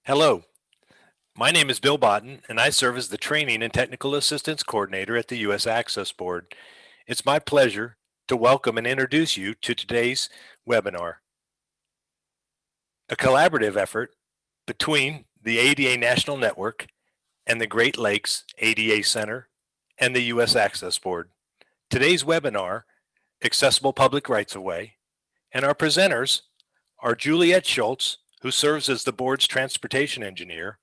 Hello, my name is Bill Botten, and I serve as the Training and Technical Assistance Coordinator at the U.S. Access Board. It's my pleasure to welcome and introduce you to today's webinar, a collaborative effort between the ADA National Network and the Great Lakes ADA Center and the U.S. Access Board. Today's webinar, Accessible Public Rights-of-Way, and our presenters are Juliet Schultz, who serves as the board's transportation engineer,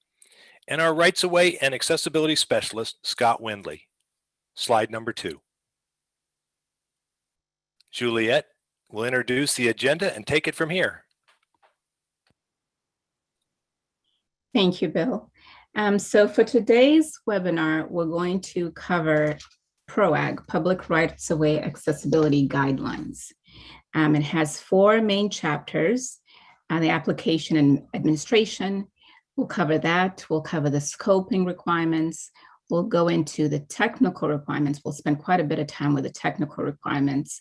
and our rights-of-way and accessibility specialist, Scott Windley. Slide number 2. Juliet will introduce the agenda and take it from here. Thank you, Bill. So for today's webinar, we're going to cover Proag, Public Rights-of-Way Accessibility Guidelines. It has 4 main chapters, the application and administration. We'll cover that. We'll cover the scoping requirements. We'll go into the technical requirements. We'll spend quite a bit of time with the technical requirements.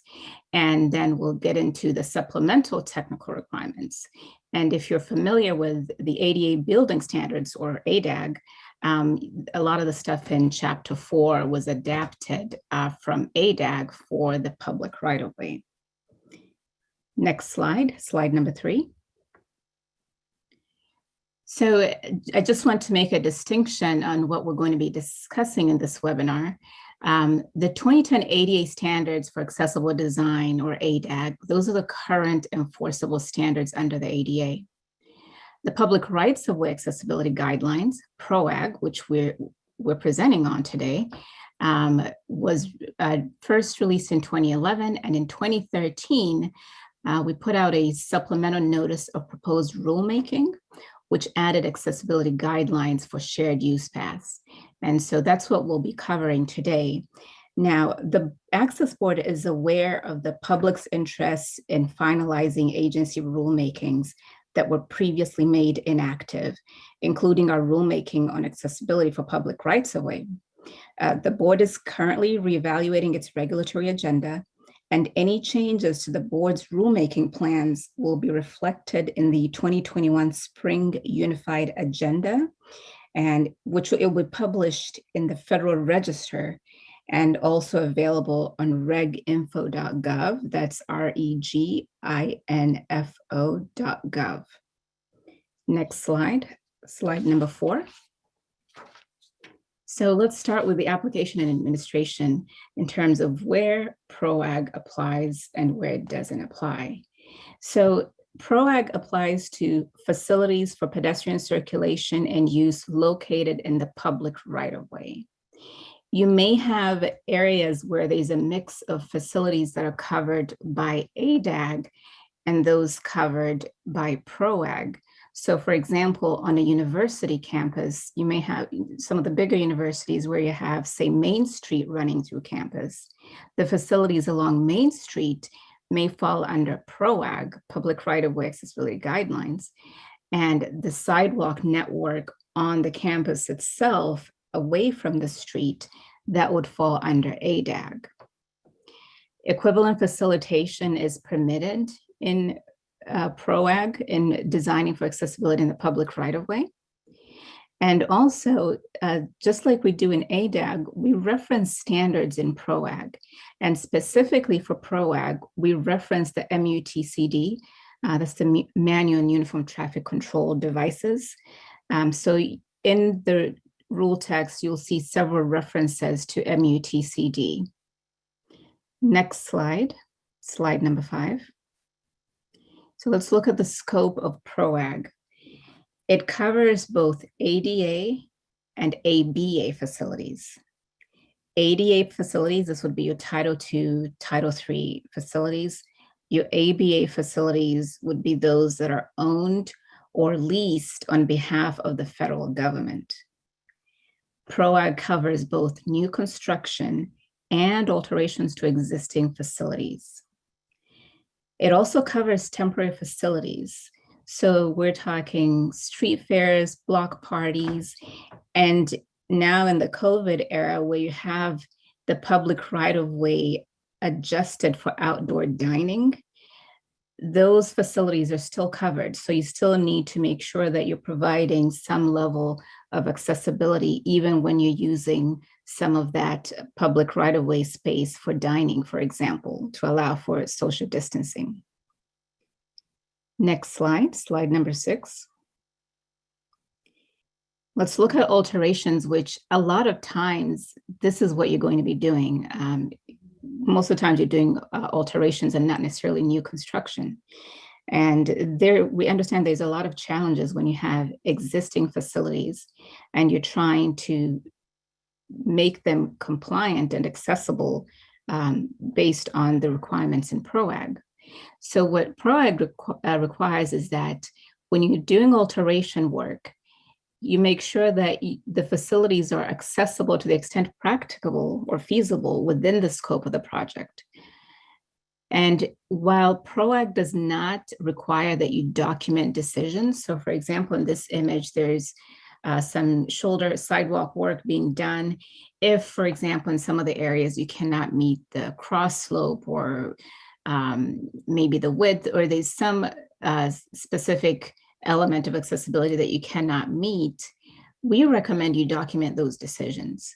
And then we'll get into the supplemental technical requirements. And if you're familiar with the ADA building standards or ADAG, a lot of the stuff in chapter 4 was adapted from ADAG for the public right-of-way. Next slide, slide number 3. So I just want to make a distinction on what we're going to be discussing in this webinar. The 2010 ADA standards for accessible design, or ADAG, those are the current enforceable standards under the ADA. The Public Rights-of-Way Accessibility Guidelines, PROAG, which we're presenting on today, was first released in 2011, and in 2013, we put out a supplemental notice of proposed rulemaking, which added accessibility guidelines for shared use paths. And so that's what we'll be covering today. Now, the Access Board is aware of the public's interest in finalizing agency rulemakings that were previously made inactive, including our rulemaking on accessibility for public rights-of-way. The board is currently reevaluating its regulatory agenda, and any changes to the board's rulemaking plans will be reflected in the 2021 Spring Unified Agenda, and which it will be published in the Federal Register and also available on reginfo.gov. That's reginfo.gov. Next slide, slide number 4. So let's start with the application and administration in terms of where PROAG applies and where it doesn't apply. So PROAG applies to facilities for pedestrian circulation and use located in the public right-of-way. You may have areas where there's a mix of facilities that are covered by ADAG and those covered by PROAG. So for example, on a university campus, you may have some of the bigger universities where you have, say, Main Street running through campus. The facilities along Main Street may fall under PROAG, Public Right-of-Way Accessibility Guidelines, and the sidewalk network on the campus itself, away from the street, that would fall under ADAG. Equivalent facilitation is permitted in PROAG in designing for accessibility in the public right-of-way. And also, just like we do in ADAG, we reference standards in PROAG. And specifically for PROAG, we reference the MUTCD, that's the Manual and Uniform Traffic Control Devices. So in the rule text, you'll see several references to MUTCD. Next slide, slide number 5. So let's look at the scope of PROAG. It covers both ADA and ABA facilities. ADA facilities, this would be your Title II, Title III facilities. Your ABA facilities would be those that are owned or leased on behalf of the federal government. PROAG covers both new construction and alterations to existing facilities. It also covers temporary facilities. So we're talking street fairs, block parties, and now in the COVID era where you have the public right-of-way adjusted for outdoor dining, those facilities are still covered. So you still need to make sure that you're providing some level of accessibility, even when you're using some of that public right-of-way space for dining, for example, to allow for social distancing. Next slide, slide number 6. Let's look at alterations, which a lot of times, this is what you're going to be doing. Most of the times you're doing alterations and not necessarily new construction. And we understand there's a lot of challenges when you have existing facilities and you're trying to make them compliant and accessible based on the requirements in Proag. So what Proag requires is that when you're doing alteration work, you make sure that the facilities are accessible to the extent practicable or feasible within the scope of the project. And while Proag does not require that you document decisions, so for example, in this image, there's some shoulder sidewalk work being done. If, for example, in some of the areas you cannot meet the cross slope or maybe the width, or there's some specific element of accessibility that you cannot meet, we recommend you document those decisions.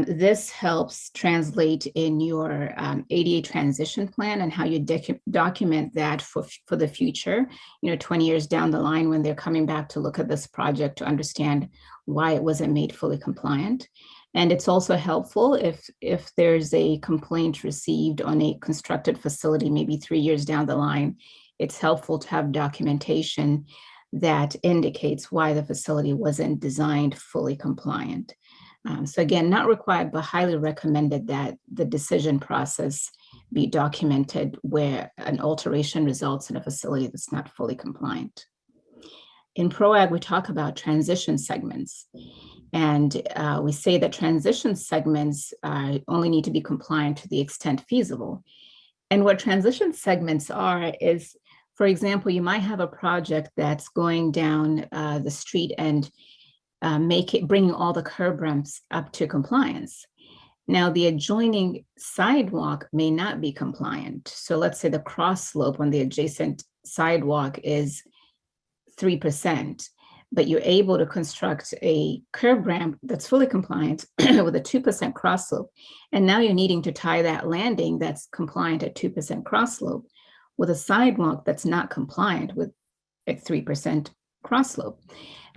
This helps translate in your ADA transition plan and how you document that for the future, 20 years down the line when they're coming back to look at this project to understand why it wasn't made fully compliant. And it's also helpful if there's a complaint received on a constructed facility, maybe 3 years down the line, it's helpful to have documentation that indicates why the facility wasn't designed fully compliant. So again, not required, but highly recommended that the decision process be documented where an alteration results in a facility that's not fully compliant. In Proag, we talk about transition segments. And we say that transition segments only need to be compliant to the extent feasible. And what transition segments are is, for example, you might have a project that's going down the street and bringing all the curb ramps up to compliance. Now, the adjoining sidewalk may not be compliant. So let's say the cross slope on the adjacent sidewalk is 3%, but you're able to construct a curb ramp that's fully compliant with a 2% cross slope. And now you're needing to tie that landing that's compliant at 2% cross slope with a sidewalk that's not compliant with a 3% cross slope.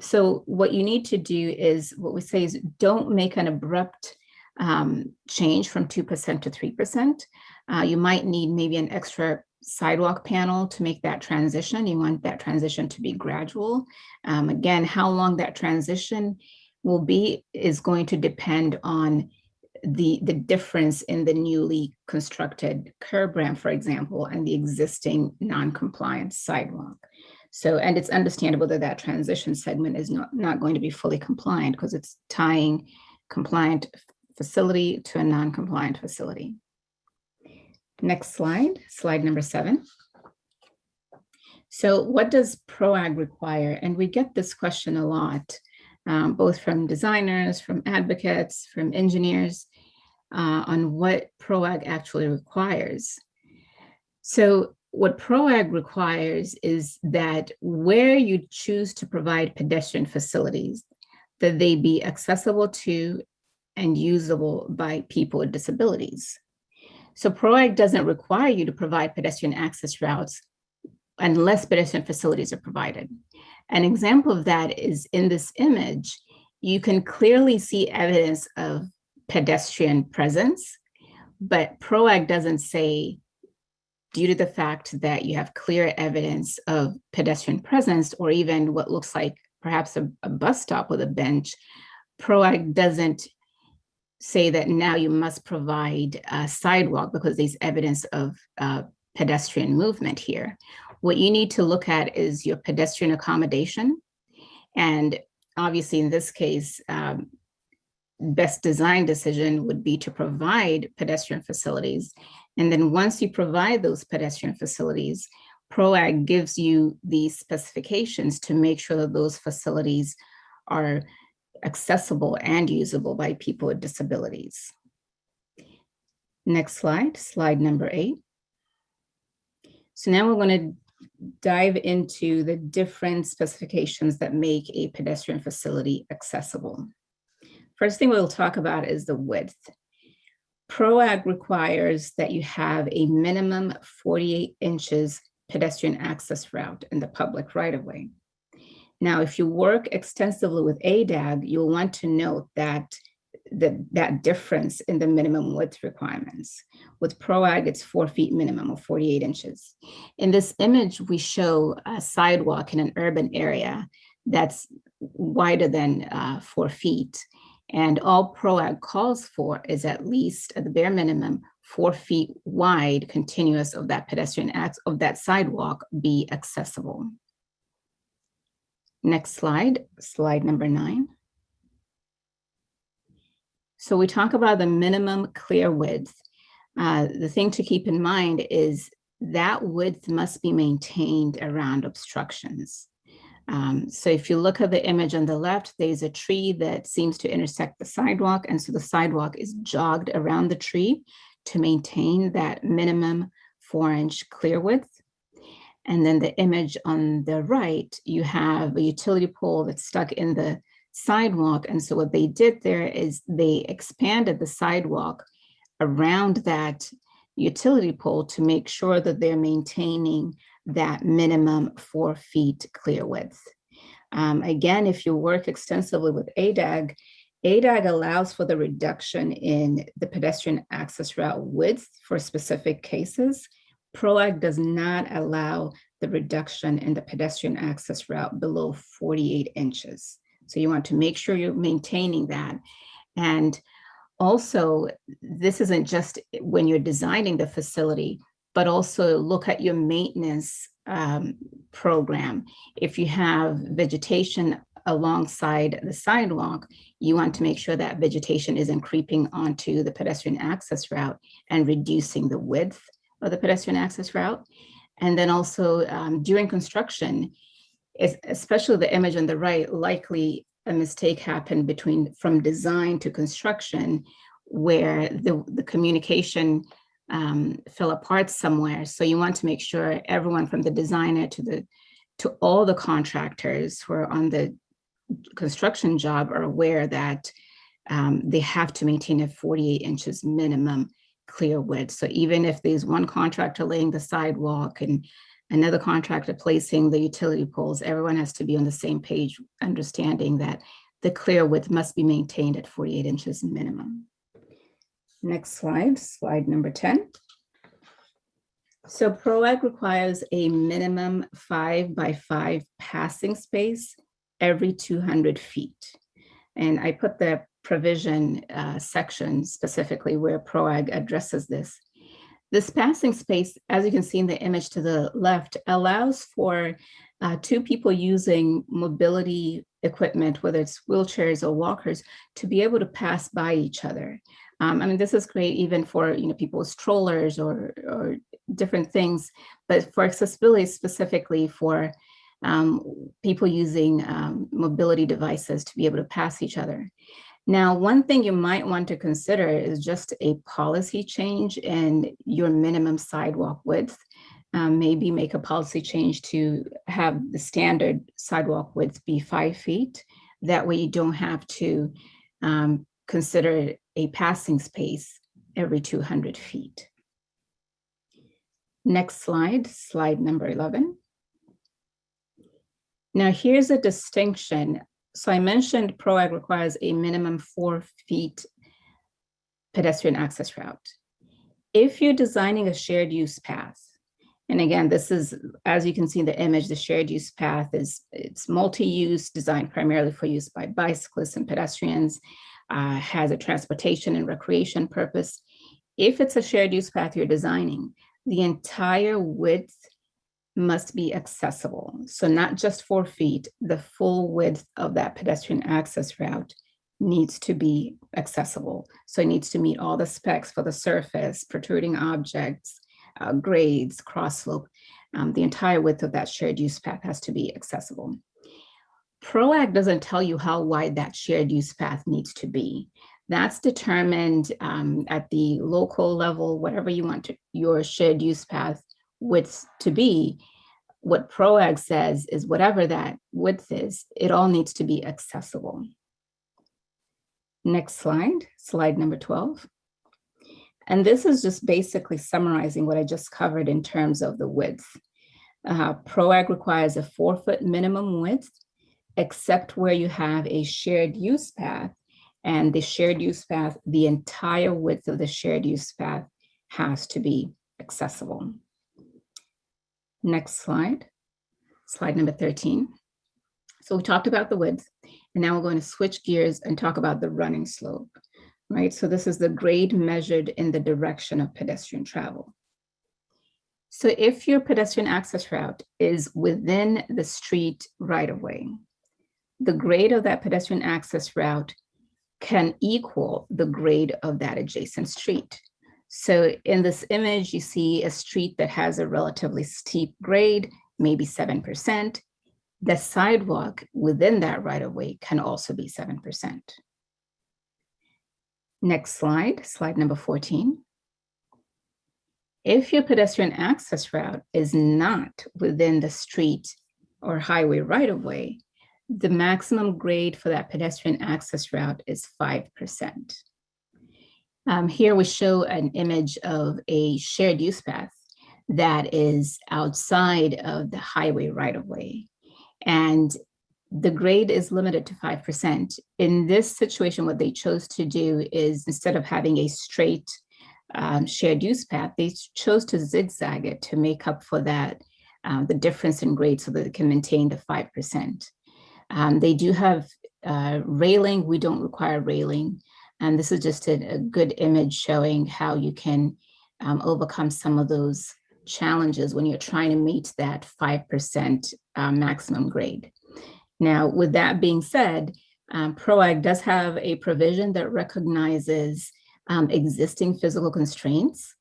So what you need to do is, what we say is, don't make an abrupt change from 2% to 3%. You might need maybe an extra sidewalk panel to make that transition. You want that transition to be gradual. Again, how long that transition will be is going to depend on the difference in the newly constructed curb ramp, for example, and the existing non-compliant sidewalk. So, and it's understandable that that transition segment is not going to be fully compliant because it's tying compliant facility to a non-compliant facility. Next slide, slide number 7. So what does Proag require? And we get this question a lot, both from designers, from advocates, from engineers, on what Proag actually requires. So what Proag requires is that where you choose to provide pedestrian facilities, that they be accessible to and usable by people with disabilities. So Proag doesn't require you to provide pedestrian access routes unless pedestrian facilities are provided. An example of that is in this image. You can clearly see evidence of pedestrian presence, but Proag doesn't say, due to the fact that you have clear evidence of pedestrian presence, or even what looks like perhaps a bus stop with a bench, Proag doesn't say that now you must provide a sidewalk because there's evidence of pedestrian movement here. What you need to look at is your pedestrian accommodation. And obviously in this case, best design decision would be to provide pedestrian facilities. And then once you provide those pedestrian facilities, Proag gives you the specifications to make sure that those facilities are accessible and usable by people with disabilities. Next slide, slide number 8. So now we're going to dive into the different specifications that make a pedestrian facility accessible. First thing we'll talk about is the width. Proag requires that you have a minimum 48 inches pedestrian access route in the public right-of-way. Now, if you work extensively with ADAG, you'll want to note that that difference in the minimum width requirements. With Proag, it's 4 feet minimum or 48 inches. In this image, we show a sidewalk in an urban area that's wider than 4 feet. And all Proag calls for is at least, at the bare minimum, 4 feet wide continuous of that pedestrian of that sidewalk be accessible. Next slide, slide number 9. So we talk about the minimum clear width. The thing to keep in mind is that width must be maintained around obstructions. So if you look at the image on the left, there's a tree that seems to intersect the sidewalk. And so the sidewalk is jogged around the tree to maintain that minimum 4-inch clear width. And then the image on the right, you have a utility pole that's stuck in the sidewalk. And so what they did there is they expanded the sidewalk around that utility pole to make sure that they're maintaining that minimum 4 feet clear width. Again, if you work extensively with ADAG, ADAG allows for the reduction in the pedestrian access route width for specific cases. Proag does not allow the reduction in the pedestrian access route below 48 inches. So you want to make sure you're maintaining that. And also, this isn't just when you're designing the facility, but also look at your maintenance program. If you have vegetation alongside the sidewalk, you want to make sure that vegetation isn't creeping onto the pedestrian access route and reducing the width of the pedestrian access route. And then also during construction, especially the image on the right, likely a mistake happened from design to construction where the communication fell apart somewhere. So you want to make sure everyone from the designer to all the contractors who are on the construction job are aware that they have to maintain a 48 inches minimum clear width. So even if there's one contractor laying the sidewalk and another contractor placing the utility poles, everyone has to be on the same page, understanding that the clear width must be maintained at 48 inches minimum. Next slide, slide number 10. So Proag requires a minimum 5 by 5 passing space every 200 feet. And I put the provision section specifically where Proag addresses this. This passing space, as you can see in the image to the left, allows for 2 people using mobility equipment, whether it's wheelchairs or walkers, to be able to pass by each other. I mean, this is great even for people with strollers or different things, but for accessibility specifically for people using mobility devices to be able to pass each other. Now, one thing you might want to consider is just a policy change in your minimum sidewalk width. Maybe make a policy change to have the standard sidewalk width be 5 feet. That way you don't have to consider a passing space every 200 feet. Next slide, slide number 11. Now here's a distinction. So I mentioned Proag requires a minimum 4 feet pedestrian access route. If you're designing a shared use path, and again, this is, as you can see in the image, the shared use path it's multi-use, designed primarily for use by bicyclists and pedestrians, has a transportation and recreation purpose. If it's a shared use path you're designing, the entire width must be accessible. So not just 4 feet, the full width of that pedestrian access route needs to be accessible. So it needs to meet all the specs for the surface, protruding objects, grades, cross slope. The entire width of that shared use path has to be accessible. Proag doesn't tell you how wide that shared use path needs to be. That's determined at the local level, whatever you want your shared use path width to be. What Proag says is whatever that width is, it all needs to be accessible. Next slide, slide number 12. And this is just basically summarizing what I just covered in terms of the width. Proag requires a 4-foot minimum width, except where you have a shared use path. And the shared use path, the entire width of the shared use path has to be accessible. Next slide, slide number 13. So we talked about the width, and now we're going to switch gears and talk about the running slope, right? So this is the grade measured in the direction of pedestrian travel. So if your pedestrian access route is within the street right-of-way, the grade of that pedestrian access route can equal the grade of that adjacent street. So in this image, you see a street that has a relatively steep grade, maybe 7%. The sidewalk within that right-of-way can also be 7%. Next slide, slide number 14. If your pedestrian access route is not within the street or highway right-of-way, the maximum grade for that pedestrian access route is 5%. Here we show an image of a shared use path that is outside of the highway right-of-way. And the grade is limited to 5%. In this situation, what they chose to do is instead of having a straight shared use path, they chose to zigzag it to make up for that, the difference in grade so that it can maintain the 5%. They do have railing. We don't require railing. And this is just a good image showing how you can overcome some of those challenges when you're trying to meet that 5% maximum grade. Now, with that being said, Proag does have a provision that recognizes existing physical constraints.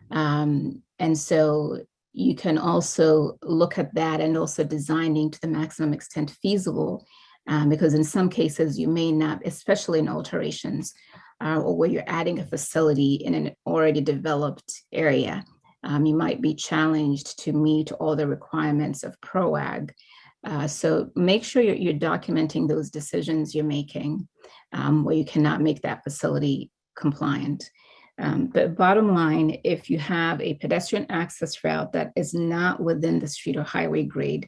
And so you can also look at that and also designing to the maximum extent feasible, because in some cases you may not, especially in alterations, or where you're adding a facility in an already developed area, you might be challenged to meet all the requirements of Proag. So make sure you're documenting those decisions you're making where you cannot make that facility compliant. But bottom line, if you have a pedestrian access route that is not within the street or highway grade,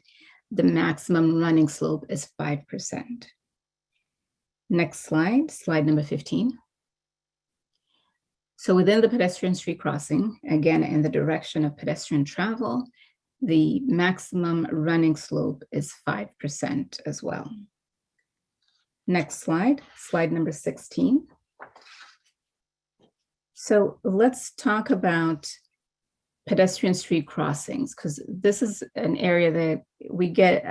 the maximum running slope is 5%. Next slide, slide number 15. So within the pedestrian street crossing, again, in the direction of pedestrian travel, the maximum running slope is 5% as well. Next slide, slide number 16. So let's talk about pedestrian street crossings, because this is an area that we get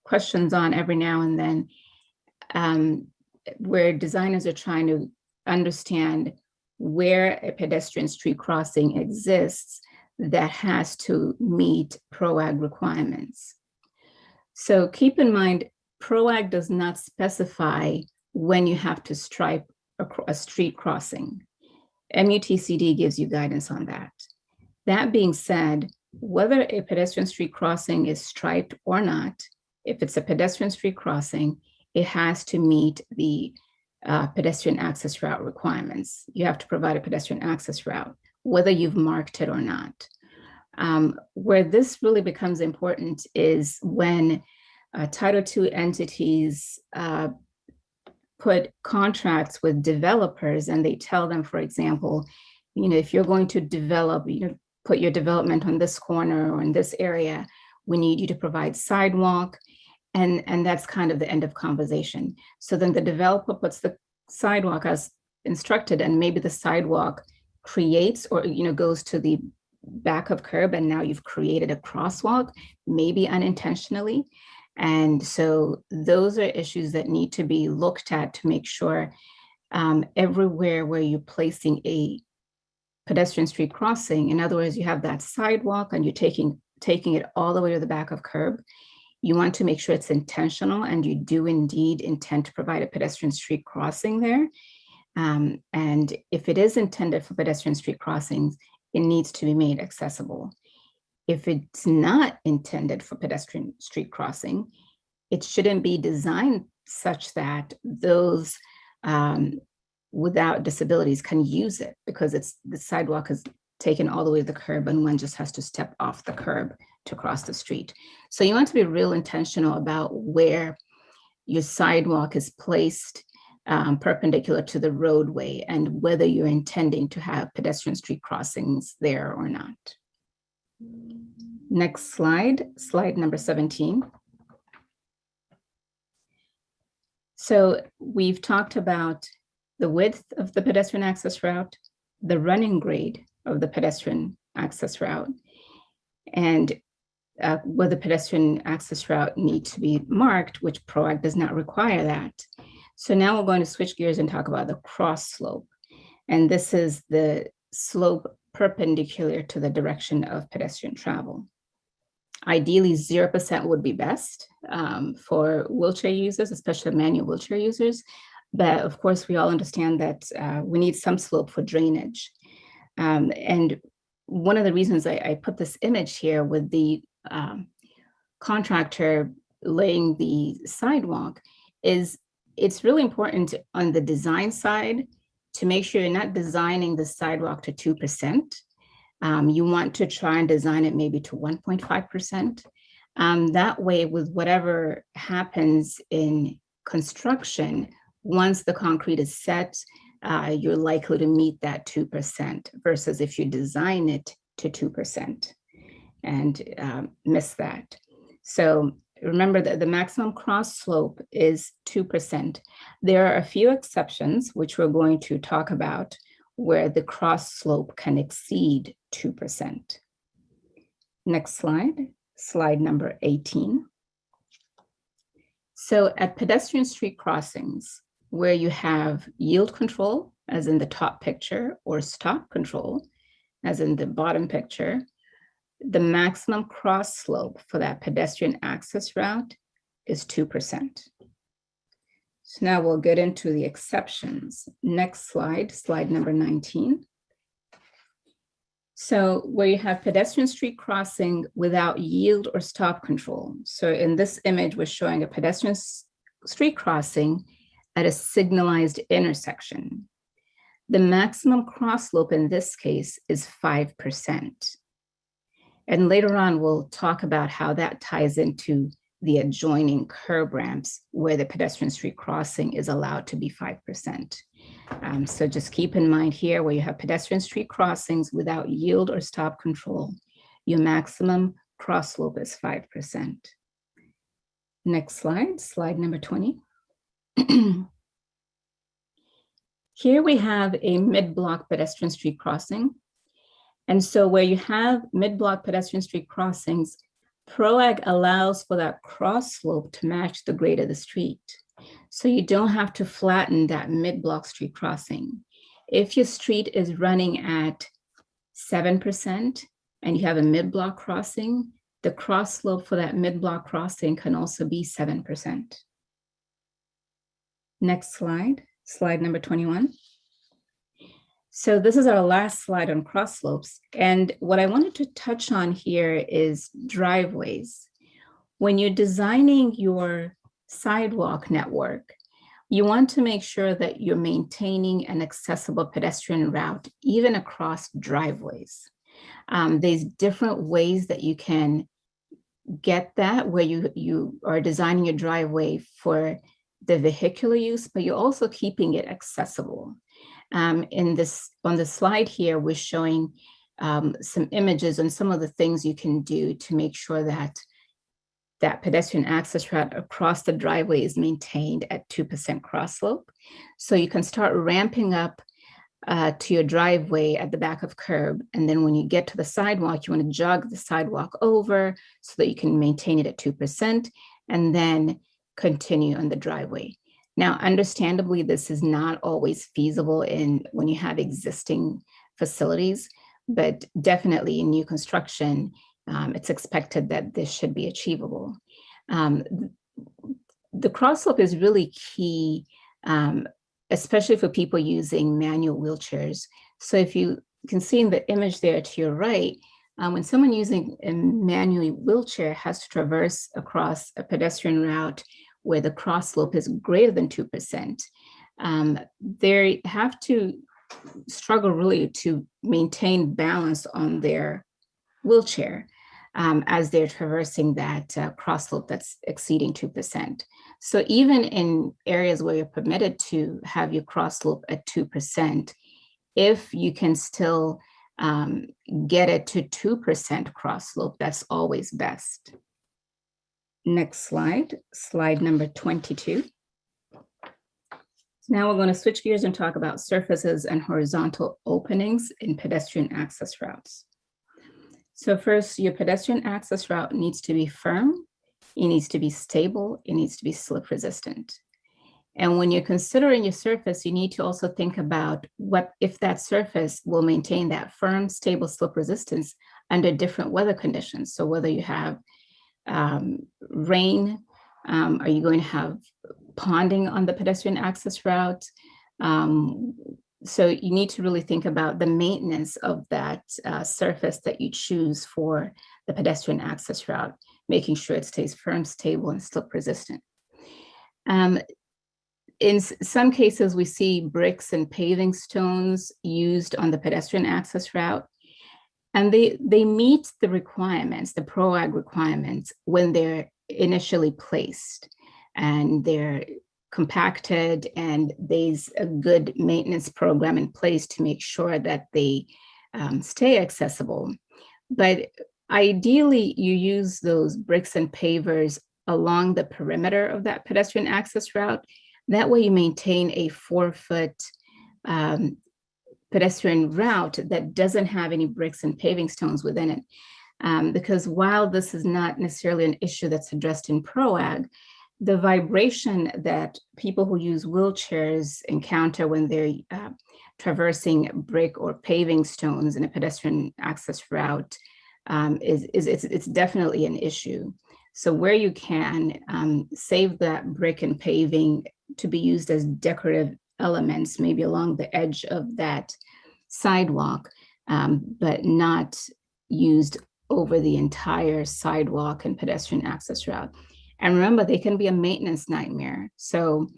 questions on every now and then, where designers are trying to understand where a pedestrian street crossing exists that has to meet Proag requirements. So keep in mind, Proag does not specify when you have to stripe a street crossing. MUTCD gives you guidance on that. That being said, whether a pedestrian street crossing is striped or not, if it's a pedestrian street crossing, it has to meet the pedestrian access route requirements. You have to provide a pedestrian access route, whether you've marked it or not. Where this really becomes important is when Title II entities put contracts with developers and they tell them, for example, if you're going to develop, put your development on this corner or in this area, we need you to provide sidewalk. And that's kind of the end of conversation. So then the developer puts the sidewalk as instructed, and maybe the sidewalk creates or goes to the back of curb, and now you've created a crosswalk, maybe unintentionally. And so those are issues that need to be looked at to make sure everywhere where you're placing a pedestrian street crossing, in other words, you have that sidewalk and you're taking it all the way to the back of curb, you want to make sure it's intentional and you do indeed intend to provide a pedestrian street crossing there. And if it is intended for pedestrian street crossings, it needs to be made accessible. If it's not intended for pedestrian street crossing, it shouldn't be designed such that those without disabilities can use it, because the sidewalk is taken all the way to the curb and one just has to step off the curb to cross the street. So you want to be real intentional about where your sidewalk is placed perpendicular to the roadway and whether you're intending to have pedestrian street crossings there or not. Next slide, slide number 17. So we've talked about the width of the pedestrian access route, the running grade of the pedestrian access route, and whether pedestrian access route needs to be marked, which Proag does not require that. So now we're going to switch gears and talk about the cross slope. And this is the slope perpendicular to the direction of pedestrian travel. Ideally, 0% would be best for wheelchair users, especially manual wheelchair users. But of course, we all understand that we need some slope for drainage. And one of the reasons I put this image here with the contractor laying the sidewalk is it's really important on the design side to make sure you're not designing the sidewalk to 2%. You want to try and design it maybe to 1.5%. That way, with whatever happens in construction, once the concrete is set, you're likely to meet that 2% versus if you design it to 2% and miss that. So remember that the maximum cross slope is 2%. There are a few exceptions, which we're going to talk about, where the cross slope can exceed 2%. Next slide, slide number 18. So at pedestrian street crossings, where you have yield control, as in the top picture, or stop control, as in the bottom picture, the maximum cross slope for that pedestrian access route is 2%. So now we'll get into the exceptions. Next slide, slide number 19. So where you have pedestrian street crossing without yield or stop control. So in this image, we're showing a pedestrian street crossing at a signalized intersection. The maximum cross slope in this case is 5%. And later on, we'll talk about how that ties into the adjoining curb ramps where the pedestrian street crossing is allowed to be 5%. So just keep in mind here, where you have pedestrian street crossings without yield or stop control, your maximum cross slope is 5%. Next slide, slide number 20. Here we have a mid-block pedestrian street crossing. And so where you have mid-block pedestrian street crossings, Proag allows for that cross slope to match the grade of the street. So you don't have to flatten that mid-block street crossing. If your street is running at 7% and you have a mid-block crossing, the cross slope for that mid-block crossing can also be 7%. Next slide, slide number 21. So this is our last slide on cross slopes. And what I wanted to touch on here is driveways. When you're designing your sidewalk network, you want to make sure that you're maintaining an accessible pedestrian route, even across driveways. There's different ways that you can get that, where you are designing your driveway for the vehicular use, but you're also keeping it accessible. On the slide here, we're showing some images on some of the things you can do to make sure that that pedestrian access route across the driveway is maintained at 2% cross slope. So you can start ramping up to your driveway at the back of curb. And then when you get to the sidewalk, you want to jog the sidewalk over so that you can maintain it at 2% and then continue on the driveway. Now, understandably, this is not always feasible when you have existing facilities, but definitely in new construction, it's expected that this should be achievable. The cross-slope is really key, especially for people using manual wheelchairs. So if you can see in the image there to your right, When someone using a manually wheelchair has to traverse across a pedestrian route where the cross slope is greater than 2%, they have to struggle really to maintain balance on their wheelchair as they're traversing that cross slope that's exceeding 2%. So even in areas where you're permitted to have your cross slope at 2%, if you can still get it to 2% cross slope, that's always best. Next slide, slide number 22. Now we're going to switch gears and talk about surfaces and horizontal openings in pedestrian access routes. So first, your pedestrian access route needs to be firm, it needs to be stable, it needs to be slip resistant. And when you're considering your surface, you need to also think about what if that surface will maintain that firm, stable slip resistance under different weather conditions. So whether you have rain, are you going to have ponding on the pedestrian access route? So you need to really think about the maintenance of that surface that you choose for the pedestrian access route, making sure it stays firm, stable, and slip resistant. In some cases, we see bricks and paving stones used on the pedestrian access route, and they meet the requirements, the Proag requirements, when they're initially placed, and they're compacted, and there's a good maintenance program in place to make sure that they stay accessible. But ideally, you use those bricks and pavers along the perimeter of that pedestrian access route. That way you maintain a 4-foot pedestrian route that doesn't have any bricks and paving stones within it. Because while this is not necessarily an issue that's addressed in Proag, the vibration that people who use wheelchairs encounter when they're traversing brick or paving stones in a pedestrian access route it's definitely an issue. So where you can, save that brick and paving to be used as decorative elements, maybe along the edge of that sidewalk, but not used over the entire sidewalk and pedestrian access route. And remember, they can be a maintenance nightmare. So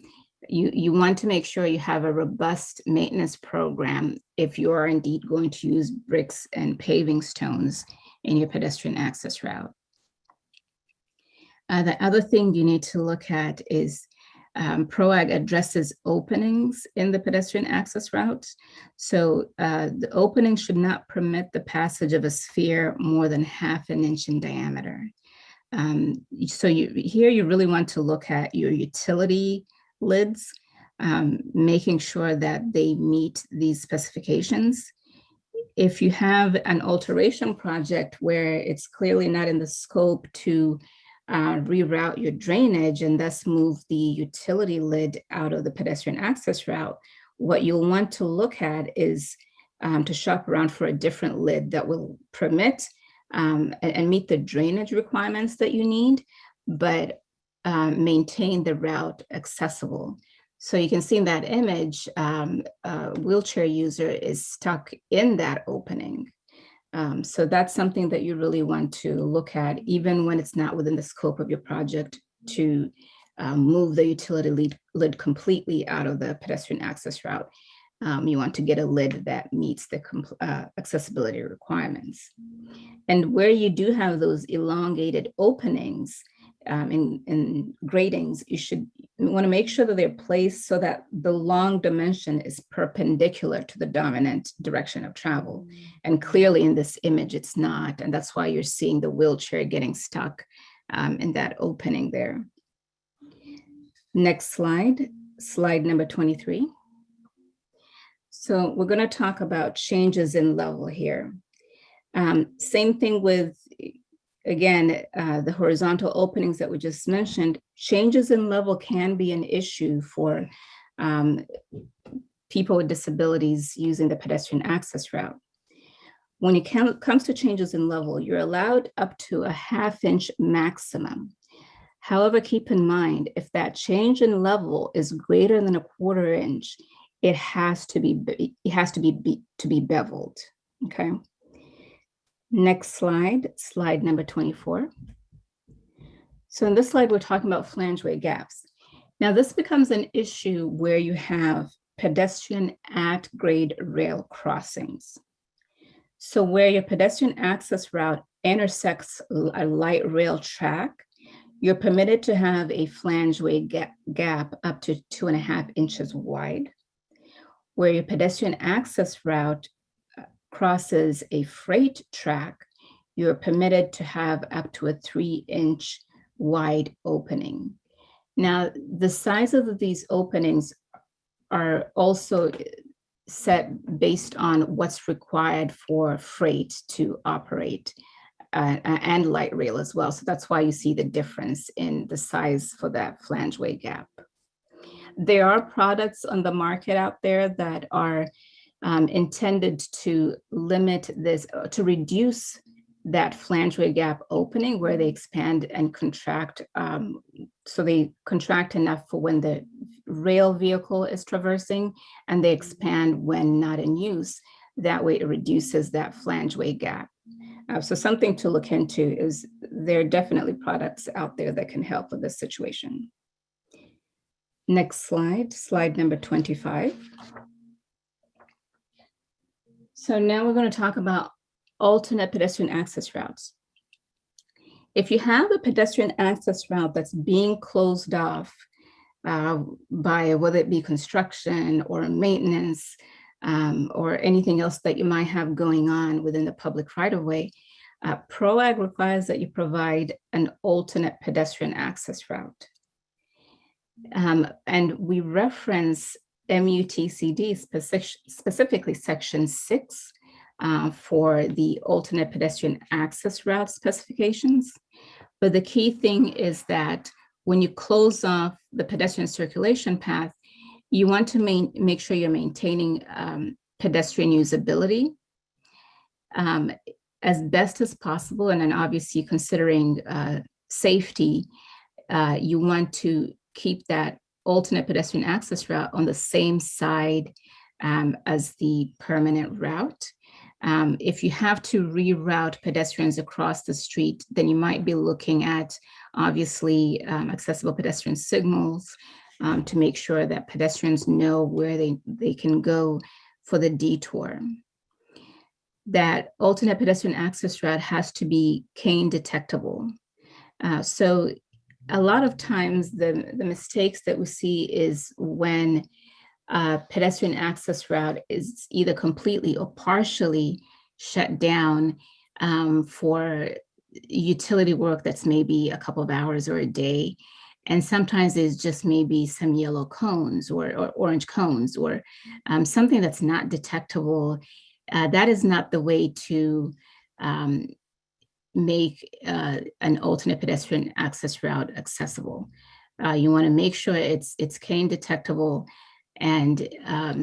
you want to make sure you have a robust maintenance program if you are indeed going to use bricks and paving stones in your pedestrian access route. The other thing you need to look at is Proag addresses openings in the pedestrian access route. So the opening should not permit the passage of a sphere more than ½ inch in diameter. So here you really want to look at your utility lids, making sure that they meet these specifications. If you have an alteration project where it's clearly not in the scope to reroute your drainage and thus move the utility lid out of the pedestrian access route, what you'll want to look at is to shop around for a different lid that will permit and meet the drainage requirements that you need, but maintain the route accessible. So you can see in that image, a wheelchair user is stuck in that opening. So that's something that you really want to look at, even when it's not within the scope of your project, to move the utility lid completely out of the pedestrian access route. You want to get a lid that meets the accessibility requirements. And where you do have those elongated openings in gratings, you want to make sure that they're placed so that the long dimension is perpendicular to the dominant direction of travel. And clearly in this image, it's not. And that's why you're seeing the wheelchair getting stuck in that opening there. Next slide, slide number 23. So we're going to talk about changes in level here. Same thing with, again, the horizontal openings that we just mentioned. Changes in level can be an issue for people with disabilities using the pedestrian access route. When it comes to changes in level, you're allowed up to a ½ inch maximum. However, keep in mind, if that change in level is greater than a ¼ inch, it has to be beveled, okay? Next slide, slide number 24. So in this slide, we're talking about flange weight gaps. Now this becomes an issue where you have pedestrian at grade rail crossings. So where your pedestrian access route intersects a light rail track, you're permitted to have a flange weight gap up to 2.5 inches wide. Where your pedestrian access route crosses a freight track, you're permitted to have up to a 3-inch wide opening. Now, the size of these openings are also set based on what's required for freight to operate and light rail as well. So that's why you see the difference in the size for that flange weight gap. There are products on the market out there that are intended to limit this, to reduce that flange weight gap opening where they expand and contract. So they contract enough for when the rail vehicle is traversing, and they expand when not in use. That way it reduces that flange weight gap. So something to look into is there are definitely products out there that can help with this situation. Next slide, slide number 25. So now we're going to talk about alternate pedestrian access routes. If you have a pedestrian access route that's being closed off by whether it be construction or maintenance or anything else that you might have going on within the public right-of-way, Proag requires that you provide an alternate pedestrian access route. And we reference MUTCD, specifically Section 6, for the alternate pedestrian access route specifications. But the key thing is that when you close off the pedestrian circulation path, you want to make sure you're maintaining pedestrian usability as best as possible. And then obviously considering safety, you want to keep that alternate pedestrian access route on the same side as the permanent route. If you have to reroute pedestrians across the street, then you might be looking at obviously accessible pedestrian signals to make sure that pedestrians know where they can go for the detour. That alternate pedestrian access route has to be cane detectable. So a lot of times the mistakes that we see is when pedestrian access route is either completely or partially shut down for utility work that's maybe a couple of hours or a day. And sometimes there's just maybe some yellow cones or orange cones or something that's not detectable. That is not the way to make an alternate pedestrian access route accessible. You want to make sure it's cane detectable. And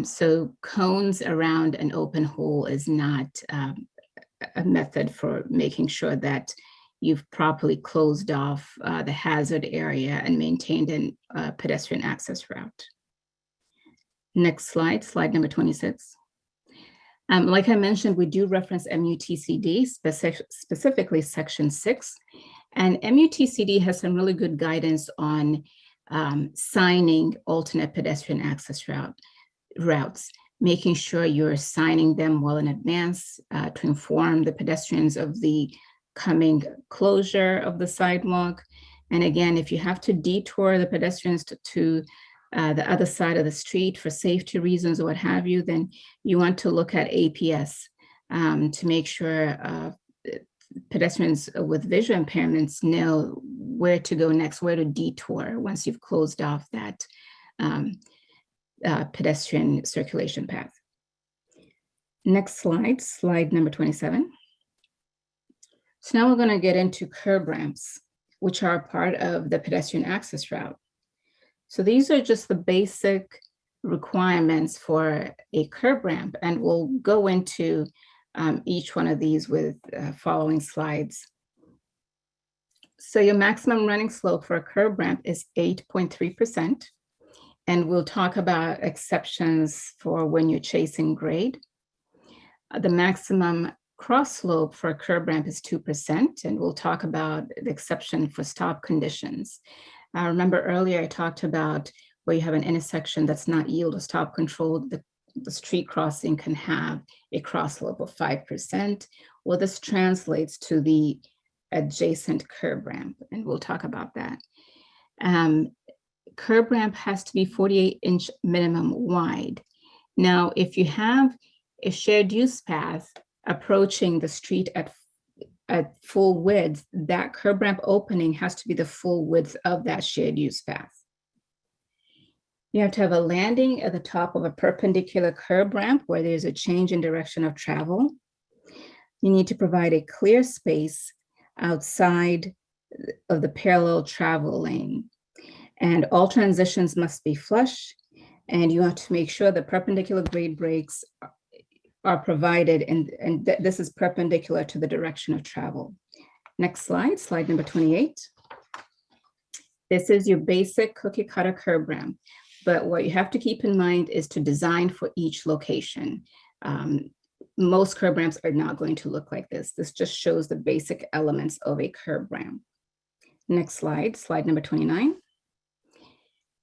so cones around an open hole is not a method for making sure that you've properly closed off the hazard area and maintained a pedestrian access route. Next slide, slide number 26. Like I mentioned, we do reference MUTCD, specifically Section 6. And MUTCD has some really good guidance on signing alternate pedestrian access routes, making sure you're signing them well in advance to inform the pedestrians of the coming closure of the sidewalk. And again, if you have to detour the pedestrians to the other side of the street for safety reasons or what have you, then you want to look at APS to make sure pedestrians with visual impairments know where to go next, where to detour once you've closed off that pedestrian circulation path. Next slide, slide number 27. So now we're going to get into curb ramps, which are part of the pedestrian access route. So these are just the basic requirements for a curb ramp, and we'll go into each one of these with following slides. So your maximum running slope for a curb ramp is 8.3%. And we'll talk about exceptions for when you're chasing grade. The maximum cross slope for a curb ramp is 2%, and we'll talk about the exception for stop conditions. Remember earlier I talked about where you have an intersection that's not yield or stop controlled, the street crossing can have a cross slope of 5%. Well, this translates to the adjacent curb ramp, and we'll talk about that. Curb ramp has to be 48-inch minimum wide. Now, if you have a shared use path approaching the street at full width, that curb ramp opening has to be the full width of that shared use path. You have to have a landing at the top of a perpendicular curb ramp where there's a change in direction of travel. You need to provide a clear space outside of the parallel travel lane. And all transitions must be flush, and you have to make sure the perpendicular grade brakes are provided, and this is perpendicular to the direction of travel. Next slide, slide number 28. This is your basic cookie cutter curb ramp, but what you have to keep in mind is to design for each location. Most curb ramps are not going to look like this. This just shows the basic elements of a curb ramp. Next slide, slide number 29.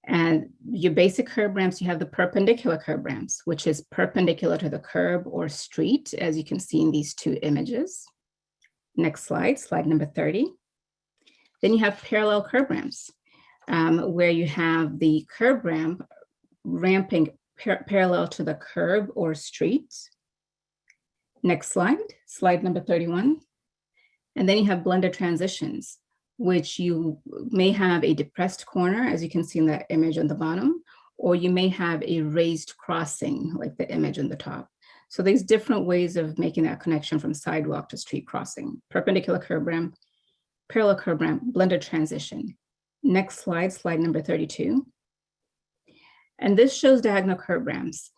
And your basic curb ramps, you have the perpendicular curb ramps, which is perpendicular to the curb or street, as you can see in these two images. Next slide, slide number 30. Then you have parallel curb ramps, where you have the curb ramp ramping parallel to the curb or street. Next slide, slide number 31. And then you have blended transitions, which you may have a depressed corner, as you can see in that image on the bottom, or you may have a raised crossing, like the image on the top. So there's different ways of making that connection from sidewalk to street crossing: perpendicular curb ramp, parallel curb ramp, blended transition. Next slide, slide number 32. And this shows diagonal curb ramps.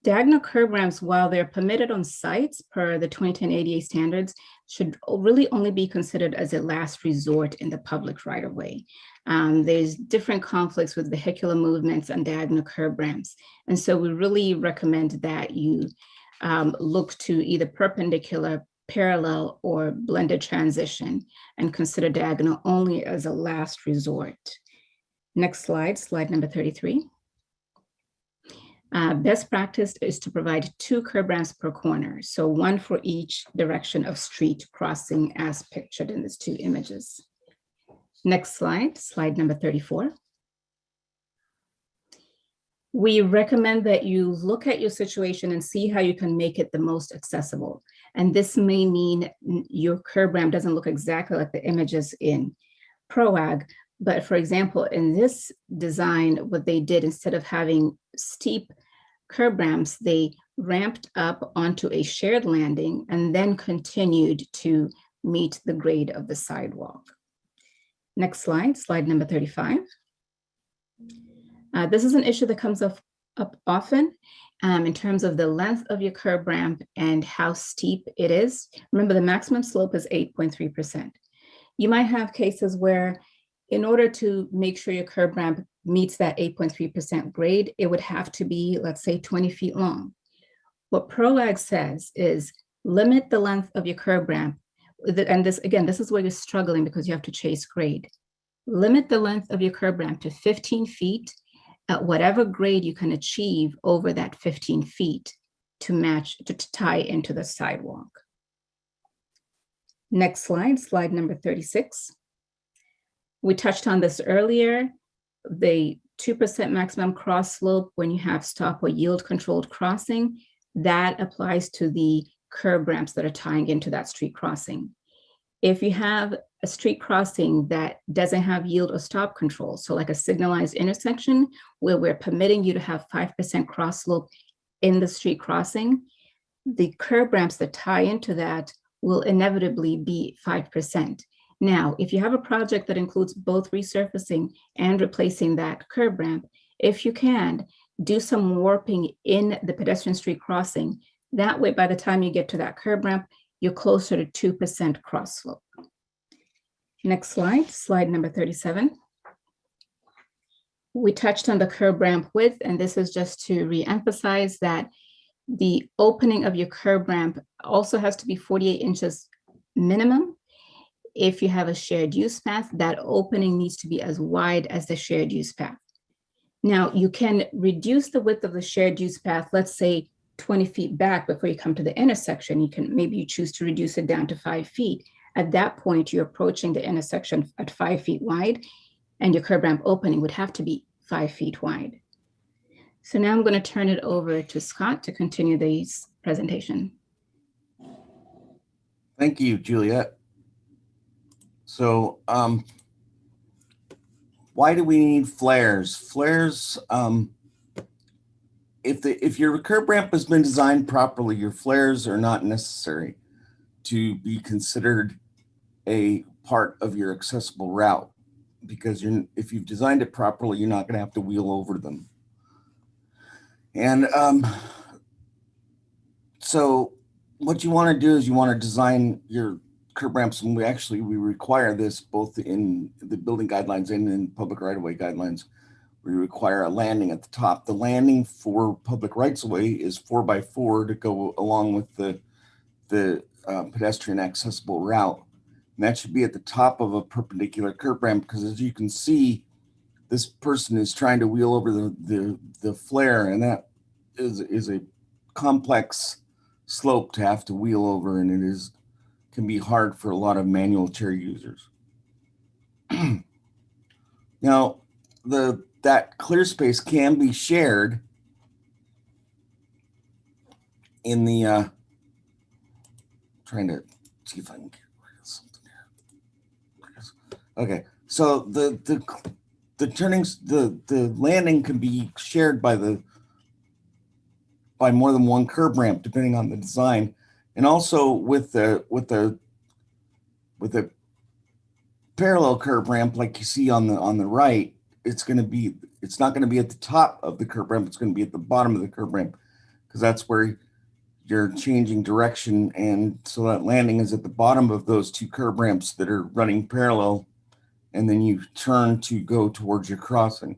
Diagonal curb ramps, while they're permitted on sites per the 2010 ADA standards, should really only be considered as a last resort in the public right-of-way. There's different conflicts with vehicular movements and diagonal curb ramps. And so we really recommend that you look to either perpendicular, parallel, or blended transition and consider diagonal only as a last resort. Next slide, slide number 33. Best practice is to provide 2 curb ramps per corner, so 1 for each direction of street crossing as pictured in these 2 images. Next slide, slide number 34. We recommend that you look at your situation and see how you can make it the most accessible. And this may mean your curb ramp doesn't look exactly like the images in Proag, but for example, in this design, what they did, instead of having steep curb ramps, they ramped up onto a shared landing and then continued to meet the grade of the sidewalk. Next slide, slide number 35. This is an issue that comes up often in terms of the length of your curb ramp and how steep it is. Remember, the maximum slope is 8.3%. You might have cases where, in order to make sure your curb ramp meets that 8.3% grade, it would have to be, let's say, 20 feet long. What Proag says is limit the length of your curb ramp. And this, again, this is where you're struggling because you have to chase grade. Limit the length of your curb ramp to 15 feet at whatever grade you can achieve over that 15 feet to match, to tie into the sidewalk. Next slide, slide number 36. We touched on this earlier, the 2% maximum cross slope when you have stop or yield controlled crossing, that applies to the curb ramps that are tying into that street crossing. If you have a street crossing that doesn't have yield or stop control, so like a signalized intersection where we're permitting you to have 5% cross slope in the street crossing, the curb ramps that tie into that will inevitably be 5%. Now, if you have a project that includes both resurfacing and replacing that curb ramp, if you can, do some warping in the pedestrian street crossing. That way, by the time you get to that curb ramp, you're closer to 2% cross slope. Next slide, slide number 37. We touched on the curb ramp width, and this is just to reemphasize that The opening of your curb ramp also has to be 48 inches minimum. If you have a shared use path, that opening needs to be as wide as the shared use path. Now, you can reduce the width of the shared use path, let's say 20 feet back before you come to the intersection. Maybe you choose to reduce it down to 5 feet. At that point, you're approaching the intersection at 5 feet wide, and your curb ramp opening would have to be 5 feet wide. So now I'm going to turn it over to Scott to continue this presentation. Thank you, Juliet. So why do we need flares? Flares, if your curb ramp has been designed properly, your flares are not necessary to be considered a part of your accessible route, because if you've designed it properly, you're not going to have to wheel over them. And so what you want to do is you want to design your curb ramps, and we require this both in the building guidelines and in public right-of-way guidelines. We require a landing at the top. The landing for public rights-of-way is 4x4 to go along with the pedestrian accessible route. And that should be at the top of a perpendicular curb ramp, because as you can see, this person is trying to wheel over the flare, and that is a complex slope to have to wheel over, and it can be hard for a lot of manual chair users. Now, that clear space can be shared in the trying to see if I can get rid of something here. Okay, so the landing can be shared by more than one curb ramp, depending on the design, and also with the parallel curb ramp, like you see on the right, it's not going to be at the top of the curb ramp. It's going to be at the bottom of the curb ramp, because that's where you're changing direction, and so that landing is at the bottom of those two curb ramps that are running parallel, and then you turn to go towards your crossing.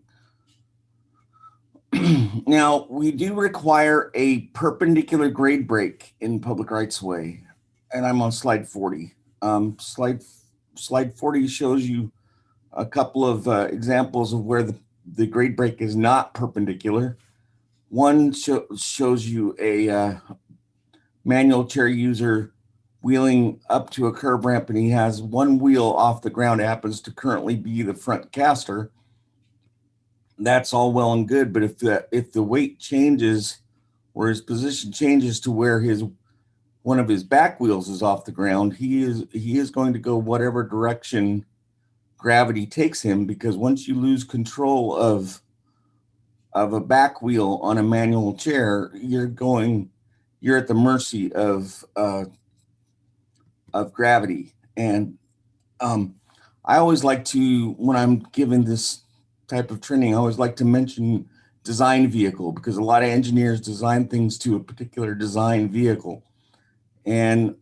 Now, we do require a perpendicular grade break in public rights-of-way, and I'm on slide 40. Slide 40 shows you a couple of examples of where the grade break is not perpendicular. One shows you a manual chair user wheeling up to a curb ramp, and he has one wheel off the ground. It happens to currently be the front caster. That's all well and good, but if the weight changes or his position changes to where one of his back wheels is off the ground, he is going to go whatever direction gravity takes him, because once you lose control of a back wheel on a manual chair, you're at the mercy of gravity. And I always like to, when I'm given this type of training, I always like to mention design vehicle, because a lot of engineers design things to a particular design vehicle. And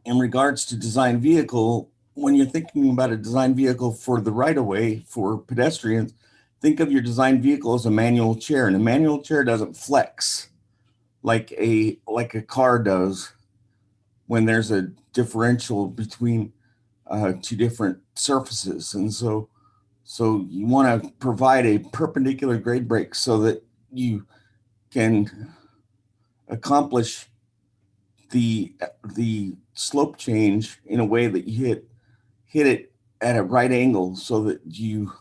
in regards to design vehicle, when you're thinking about a design vehicle for the right-of-way for pedestrians, think of your design vehicle as a manual chair, and a manual chair doesn't flex like a car does when there's a differential between two different surfaces. And so you want to provide a perpendicular grade break so that you can accomplish the slope change in a way that you hit it at a right angle, so that you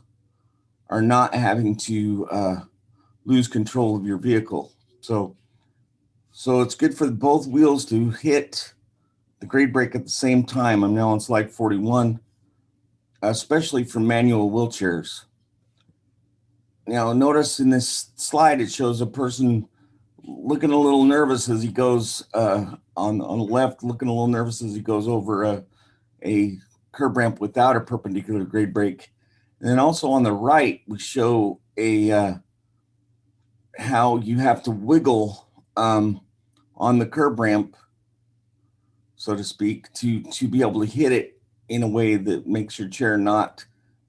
are not having to lose control of your vehicle. So it's good for both wheels to hit the grade break at the same time. I'm now on slide 41, especially for manual wheelchairs. Now, notice in this slide, it shows a person looking a little nervous as he goes on the left, looking a little nervous as he goes over a curb ramp without a perpendicular grade break. And then also on the right, we show how you have to wiggle on the curb ramp, so to speak, to be able to hit it in a way that makes your chair not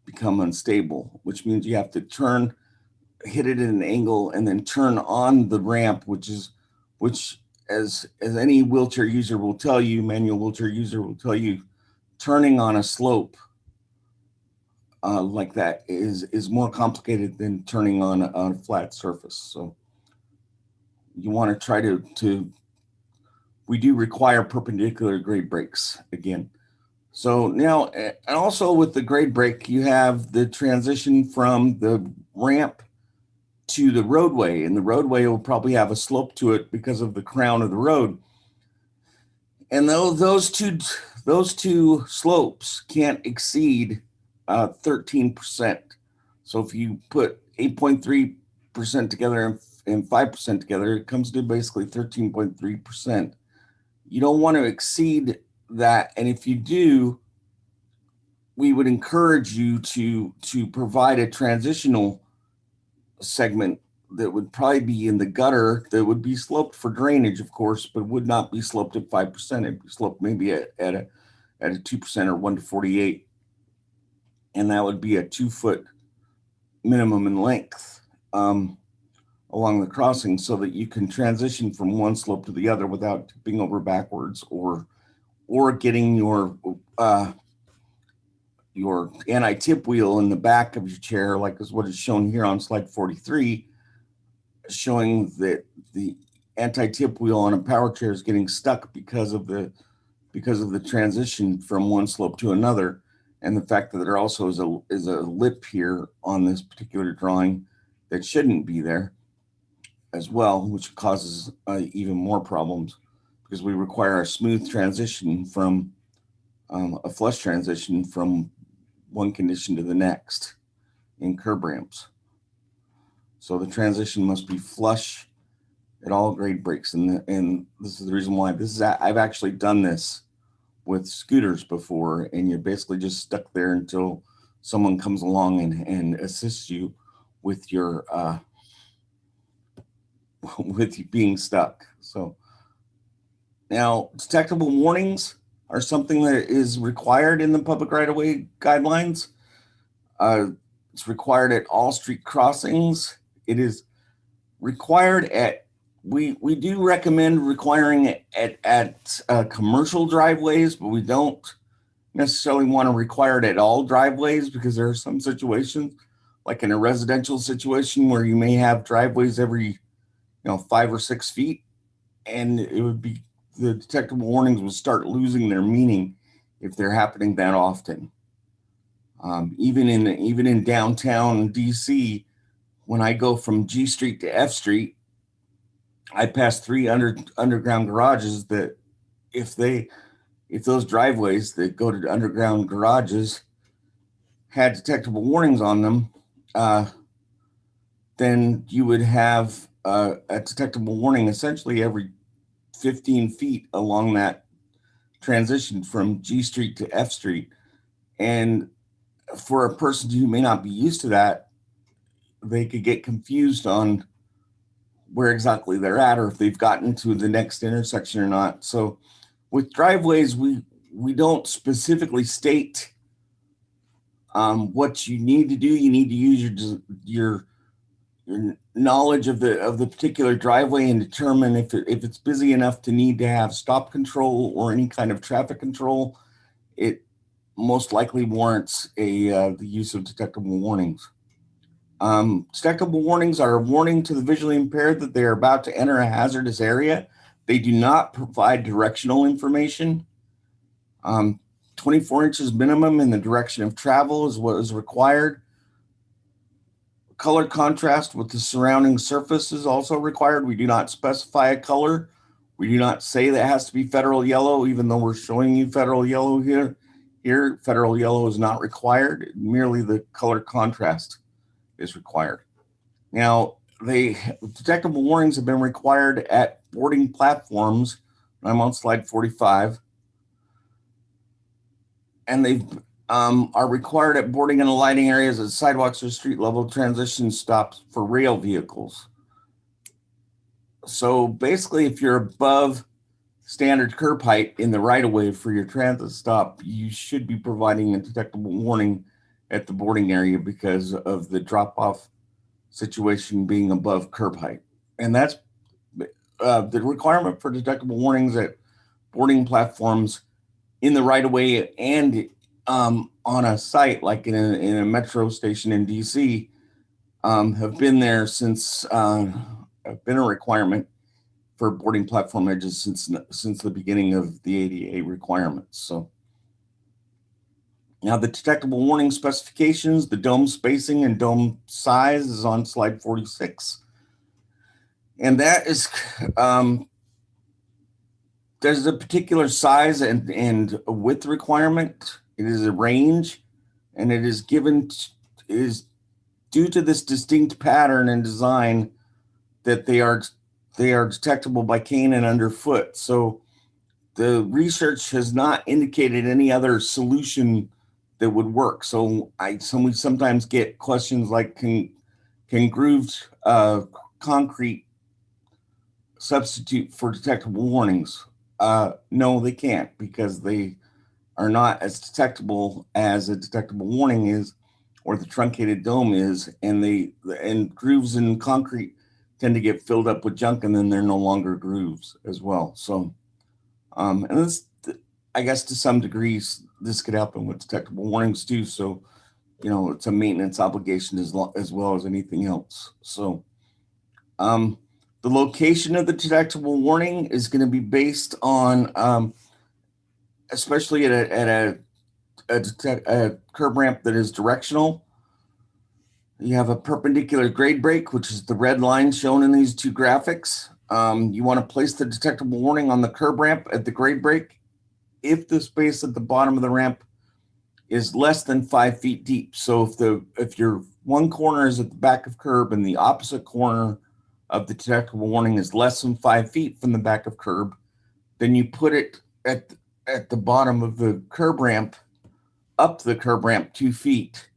become unstable, which means you have to turn hit it at an angle and then turn on the ramp, which as any wheelchair user will tell you, manual wheelchair user will tell you, turning on a slope like that is more complicated than turning on a flat surface. So you want to try to we do require perpendicular grade brakes again. So now, and also with the grade brake, you have the transition from the ramp to the roadway, and the roadway will probably have a slope to it because of the crown of the road. And those two slopes can't exceed 13%. So if you put 8.3% together and 5% together, it comes to basically 13.3%. You don't want to exceed that, and if you do, we would encourage you to provide a transitional segment that would probably be in the gutter that would be sloped for drainage, of course, but would not be sloped at 5%. It'd be sloped maybe at a 2% or 1 to 48. And that would be a 2-foot minimum in length along the crossing, so that you can transition from one slope to the other without tipping over backwards or getting your anti-tip wheel in the back of your chair, like is what is shown here on slide 43, showing that the anti-tip wheel on a power chair is getting stuck because of the transition from one slope to another, and the fact that there also is a lip here on this particular drawing that shouldn't be there as well, which causes even more problems, because we require a smooth transition from a flush transition from one condition to the next in curb ramps. So the transition must be flush at all grade brakes, and this is the reason why I've actually done this with scooters before, and you're basically just stuck there until someone comes along and assists you with your with you being stuck. So now, detectable warnings are something that is required in the public right-of-way guidelines. It's required at all street crossings. It is required at, we do recommend requiring it at commercial driveways, but we don't necessarily want to require it at all driveways, because there are some situations, like in a residential situation, where you may have driveways every 5 or 6 feet, and it would be, the detectable warnings would start losing their meaning if they're happening that often. Even in downtown DC, when I go from G Street to F Street, I pass 3 underground garages that if those driveways that go to underground garages had detectable warnings on them, then you would have a detectable warning essentially every 15 feet along that transition from G Street to F Street. And for a person who may not be used to that, they could get confused on where exactly they're at, or if they've gotten to the next intersection or not. So with driveways, we don't specifically state what you need to do. You need to use your knowledge of the particular driveway and determine if it's busy enough to need to have stop control or any kind of traffic control. It most likely warrants the use of detectable warnings. Detectable warnings are a warning to the visually impaired that they are about to enter a hazardous area. They do not provide directional information. 24 inches minimum in the direction of travel is what is required. Color contrast with the surrounding surface is also required. We do not specify a color. We do not say that it has to be federal yellow, even though we're showing you federal yellow here. Here, federal yellow is not required. Merely the color contrast is required. Now, detectable warnings have been required at boarding platforms. I'm on slide 45. And they are required at boarding and alighting areas at sidewalks or street level transition stops for rail vehicles. So basically, if you're above standard curb height in the right of way for your transit stop, you should be providing a detectable warning at the boarding area because of the drop off situation being above curb height. And that's the requirement for detectable warnings at boarding platforms in the right of way and on a site like in a metro station in DC have been there since have been a requirement for boarding platform edges since the beginning of the ADA requirements. So now the detectable warning specifications, the dome spacing and dome size is on slide 46. And that is, there's a particular size and width requirement. It is a range, and it is given, is due to this distinct pattern and design that they are detectable by cane and underfoot. So the research has not indicated any other solution that would work. So we sometimes get questions like, can grooved concrete substitute for detectable warnings? No, they can't, because they are not as detectable as a detectable warning is, or the truncated dome is, and grooves in concrete tend to get filled up with junk, and then they're no longer grooves as well. So, and this, I guess to some degrees, this could happen with detectable warnings too. So, it's a maintenance obligation as well as anything else. So, the location of the detectable warning is going to be based on, especially at a curb ramp that is directional. You have a perpendicular grade break, which is the red line shown in these two graphics. You want to place the detectable warning on the curb ramp at the grade break if the space at the bottom of the ramp is less than 5 feet deep. So if your one corner is at the back of curb and the opposite corner of the detectable warning is less than 5 feet from the back of curb, then you put it at the bottom of the curb ramp, up the curb ramp 2 feet,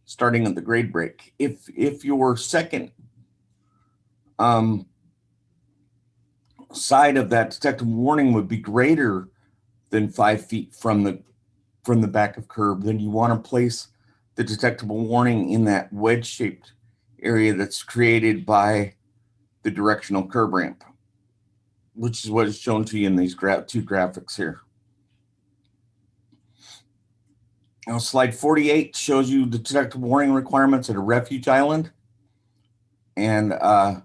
starting at the grade break. If your second side of that detectable warning would be greater than 5 feet from the back of curb, then you want to place the detectable warning in that wedge-shaped area that's created by the directional curb ramp, which is what is shown to you in these two graphics here. Now, slide 48 shows you the detectable warning requirements at a refuge island. And the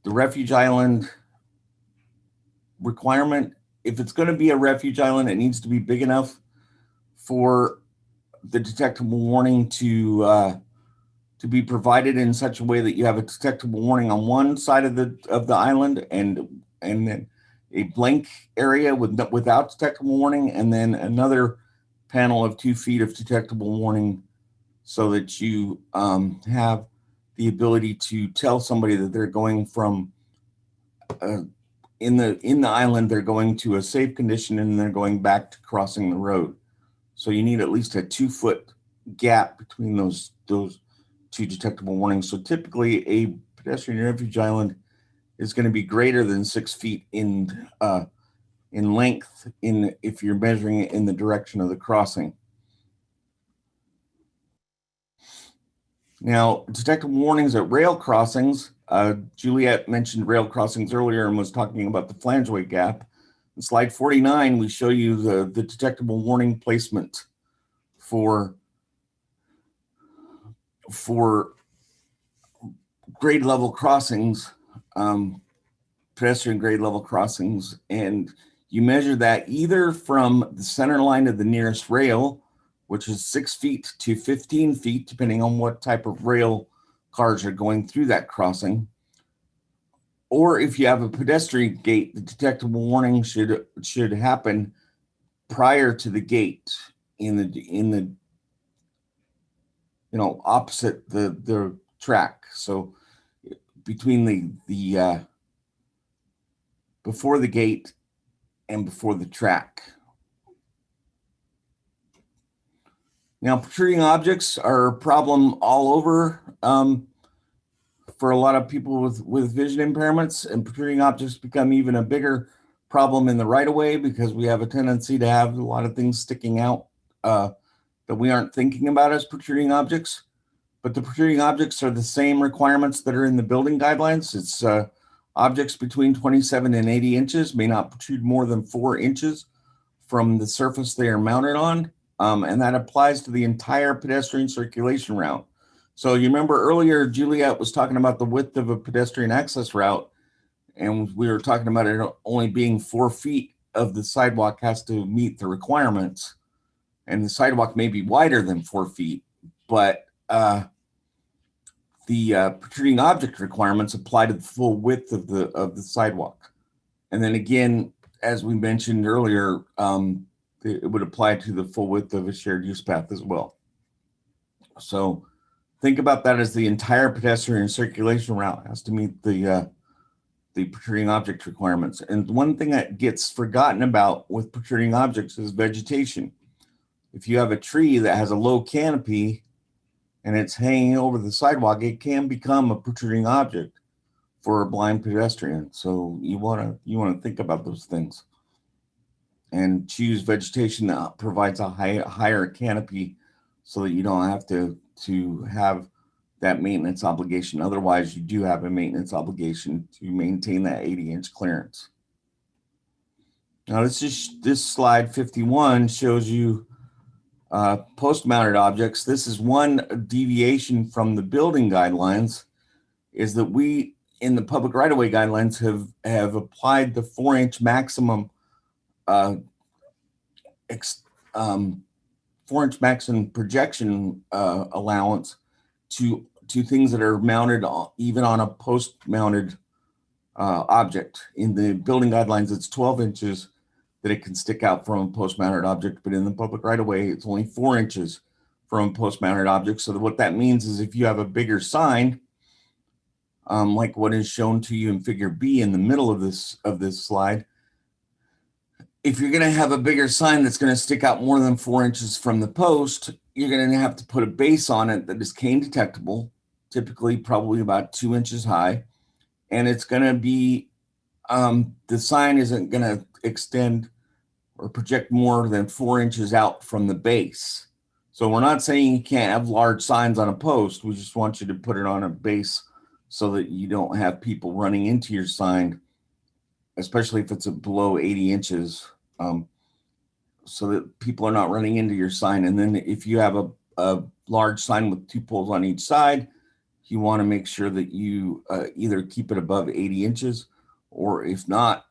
refuge island requirement, if it's going to be a refuge island, it needs to be big enough for the detectable warning to be provided in such a way that you have a detectable warning on one side of the island and then a blank area without detectable warning, and then another panel of 2 feet of detectable warning, so that you have the ability to tell somebody that they're going from in the island, they're going to a safe condition and they're going back to crossing the road. So you need at least a 2 foot gap between those two detectable warnings. So typically a pedestrian refuge island is going to be greater than 6 feet in length if you're measuring it in the direction of the crossing. Now, detectable warnings at rail crossings. Juliet mentioned rail crossings earlier and was talking about the Flange Weight Gap. In slide 49, we show you the detectable warning placement for grade level crossings, pedestrian grade level crossings, and you measure that either from the center line of the nearest rail, which is 6 feet to 15 feet, depending on what type of rail cars are going through that crossing. Or if you have a pedestrian gate, the detectable warning should happen prior to the gate in the opposite the track. So between the before the gate and before the track. Now, protruding objects are a problem all over for a lot of people with vision impairments, and protruding objects become even a bigger problem in the right-of-way because we have a tendency to have a lot of things sticking out that we aren't thinking about as protruding objects. but the protruding objects are the same requirements that are in the building guidelines. It's objects between 27 and 80 inches may not protrude more than 4 inches from the surface they are mounted on. And that applies to the entire pedestrian circulation route. So you remember earlier, Juliet was talking about the width of a pedestrian access route, and we were talking about it only being 4 feet of the sidewalk has to meet the requirements. And the sidewalk may be wider than 4 feet, but the protruding object requirements apply to the full width of the sidewalk. And then again, as we mentioned earlier, it would apply to the full width of a shared use path as well. So think about that as the entire pedestrian circulation route has to meet the protruding object requirements. And one thing that gets forgotten about with protruding objects is vegetation. If you have a tree that has a low canopy and it's hanging over the sidewalk, it can become a protruding object for a blind pedestrian. So you want to think about those things and choose vegetation that provides a higher canopy so that you don't have to have that maintenance obligation. Otherwise, you do have a maintenance obligation to maintain that 80-inch clearance. Now, this slide 51 shows you post-mounted objects. This is one deviation from the building guidelines, is that we in the public right-of-way guidelines have applied the 4-inch maximum 4-inch maximum projection allowance to things that are mounted even on a post-mounted object. In the building guidelines, it's 12 inches that it can stick out from a post-mounted object, but in the public right-of-way, it's only 4 inches from a post-mounted object. So what that means is if you have a bigger sign, like what is shown to you in Figure B in the middle of this slide, if you're going to have a bigger sign that's going to stick out more than 4 inches from the post, you're going to have to put a base on it that is cane detectable, typically probably about 2 inches high, and it's going to be the sign isn't going to extend or project more than 4 inches out from the base. So we're not saying you can't have large signs on a post. We just want you to put it on a base so that you don't have people running into your sign, especially if it's below 80 inches, so that people are not running into your sign. And then if you have a large sign with 2 poles on each side, you want to make sure that you either keep it above 80 inches, or if not,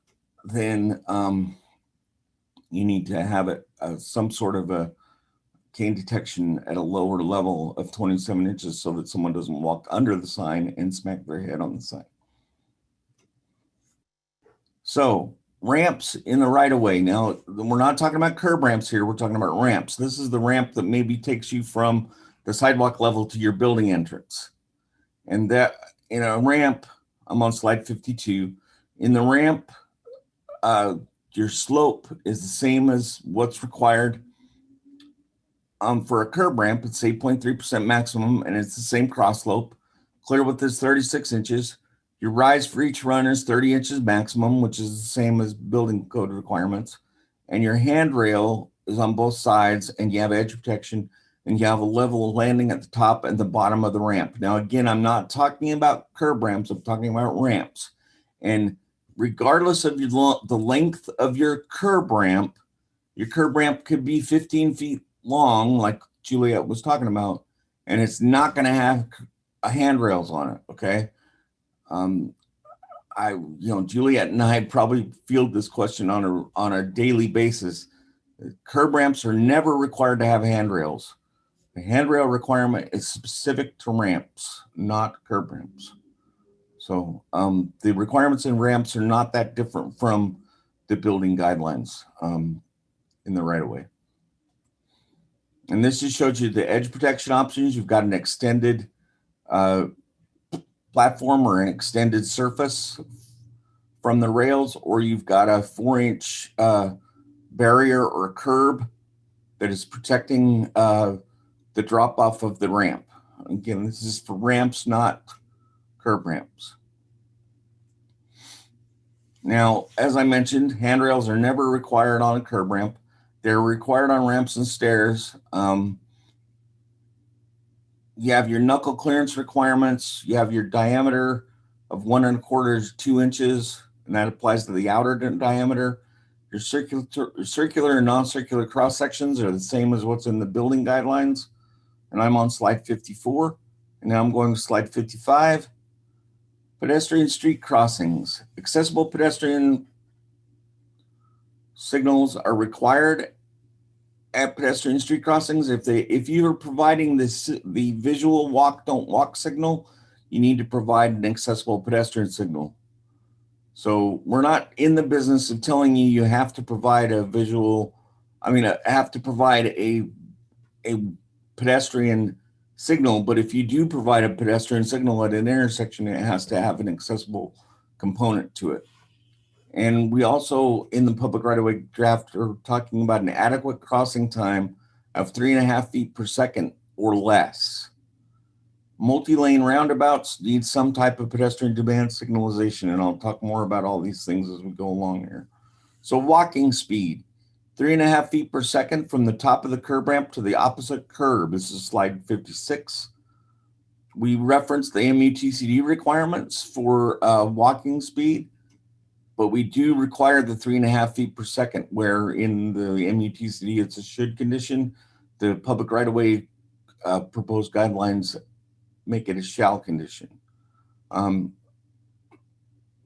then you need to have it some sort of a cane detection at a lower level of 27 inches so that someone doesn't walk under the sign and smack their head on the sign. So ramps in the right of way. Now, we're not talking about curb ramps here. We're talking about ramps. This is the ramp that maybe takes you from the sidewalk level to your building entrance. And that in a ramp, I'm on slide 52. In the ramp, your slope is the same as what's required for a curb ramp. It's 8.3% maximum, and it's the same cross slope. Clear width is 36 inches. Your rise for each run is 30 inches maximum, which is the same as building code requirements. And your handrail is on both sides, and you have edge protection, and you have a level landing at the top and the bottom of the ramp. Now, again, I'm not talking about curb ramps. I'm talking about ramps. And regardless of the length of your curb ramp could be 15 feet long, like Juliet was talking about, and it's not going to have handrails on it. Okay. Juliet and I probably field this question on a daily basis. Curb ramps are never required to have handrails. The handrail requirement is specific to ramps, not curb ramps. So the requirements in ramps are not that different from the building guidelines in the right of way. And this just shows you the edge protection options. You've got an extended platform or an extended surface from the rails, or you've got a 4-inch barrier or curb that is protecting the drop off of the ramp. Again, this is for ramps, not curb ramps. Now, as I mentioned, handrails are never required on a curb ramp. They're required on ramps and stairs. you have your knuckle clearance requirements. You have your diameter of 1¼ to 2 inches, and that applies to the outer diameter. Your circular and non-circular cross sections are the same as what's in the building guidelines. And I'm on slide 54. And now I'm going to slide 55. Pedestrian street crossings. Accessible pedestrian signals are required at pedestrian street crossings. If you are providing the visual walk, don't walk signal, you need to provide an accessible pedestrian signal. So we're not in the business of telling you you have to provide a visual, have to provide a pedestrian signal, but if you do provide a pedestrian signal at an intersection, it has to have an accessible component to it. And we also, in the public right-of-way draft, are talking about an adequate crossing time of 3.5 feet per second or less. Multi-lane roundabouts need some type of pedestrian demand signalization, and I'll talk more about all these things as we go along here. So walking speed, 3.5 feet per second from the top of the curb ramp to the opposite curb. This is slide 56. We referenced the MUTCD requirements for walking speed, but we do require the 3.5 feet per second, where in the MUTCD it's a should condition. The public right-of-way proposed guidelines make it a shall condition.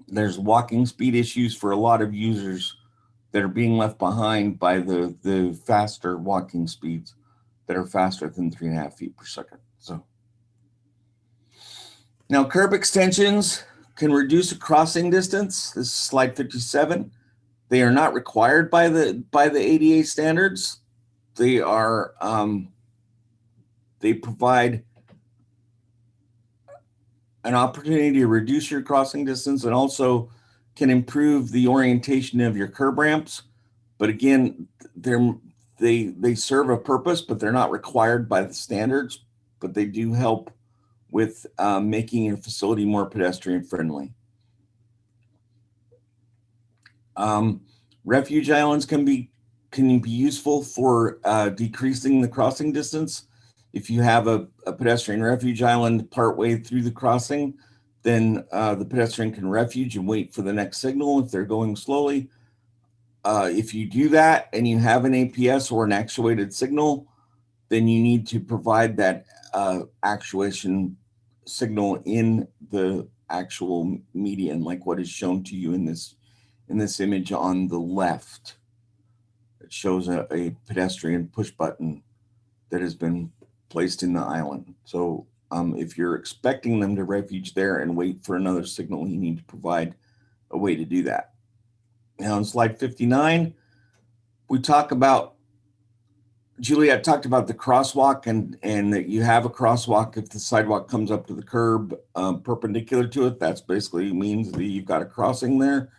There's walking speed issues for a lot of users that are being left behind by the faster walking speeds that are faster than 3.5 feet per second. So now curb extensions can reduce a crossing distance. This is slide 57. They are not required by the ADA standards. They are they provide an opportunity to reduce your crossing distance and also can improve the orientation of your curb ramps. But again, they serve a purpose, but they're not required by the standards, but they do help with making your facility more pedestrian friendly. Refuge islands can be useful for decreasing the crossing distance. If you have a pedestrian refuge island partway through the crossing, then the pedestrian can refuge and wait for the next signal if they're going slowly. If you do that and you have an APS or an actuated signal, then you need to provide that actuation signal in the actual median, like what is shown to you in this image on the left. It shows a pedestrian push button that has been placed in the island. So if you're expecting them to refuge there and wait for another signal, you need to provide a way to do that. Now on slide 59, we talk about, Juliet talked about the crosswalk and that you have a crosswalk if the sidewalk comes up to the curb perpendicular to it. That's basically means that you've got a crossing there.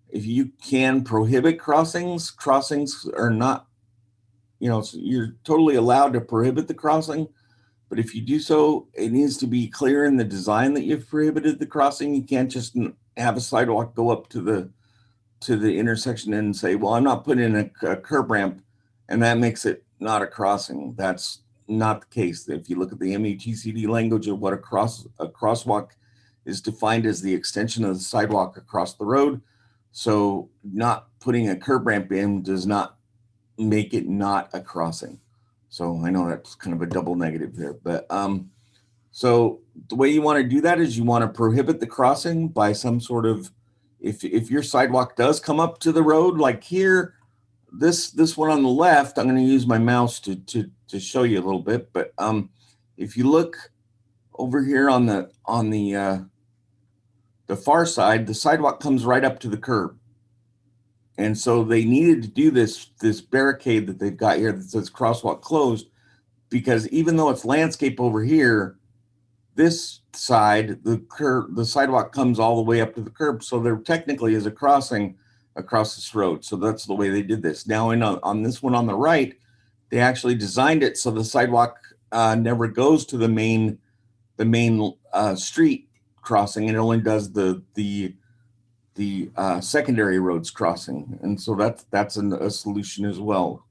If you can prohibit crossings are not, you're totally allowed to prohibit the crossing, but if you do so, it needs to be clear in the design that you've prohibited the crossing. You can't just have a sidewalk go up to the intersection and say, well, I'm not putting in a curb ramp, and that makes it not a crossing. That's not the case. If you look at the MUTCD language of what a crosswalk is defined as the extension of the sidewalk across the road. So not putting a curb ramp in does not make it not a crossing. So I know that's kind of a double negative there, but so the way you want to do that is you want to prohibit the crossing by some sort of, if your sidewalk does come up to the road, like here, this one on the left, I'm going to use my mouse to show you a little bit, but if you look over here on the far side, the sidewalk comes right up to the curb. And so they needed to do this barricade that they've got here that says crosswalk closed, because even though it's landscape over here, this side, the sidewalk comes all the way up to the curb. So there technically is a crossing across this road. So that's the way they did this. Now on this one on the right, they actually designed it so the sidewalk never goes to the main street crossing. It only does the secondary roads crossing, and so that's a solution as well.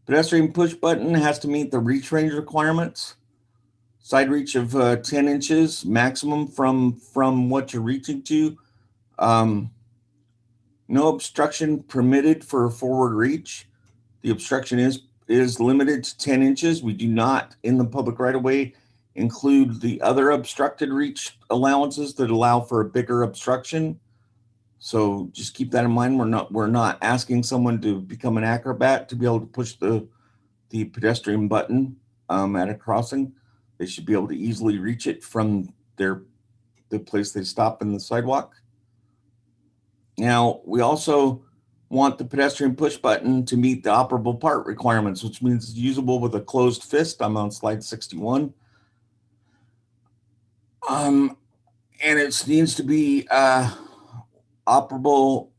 Pedestrian push button has to meet the reach range requirements. Side reach of 10 inches maximum from what you're reaching to. No obstruction permitted for forward reach. The obstruction is limited to 10 inches. We do not, in the public right of way, include the other obstructed reach allowances that allow for a bigger obstruction. So just keep that in mind. We're not asking someone to become an acrobat to be able to push the pedestrian button at a crossing. They should be able to easily reach it from the place they stop in the sidewalk. Now, we also want the pedestrian push button to meet the operable part requirements, which means it's usable with a closed fist. I'm on slide 61. And it needs to be operable,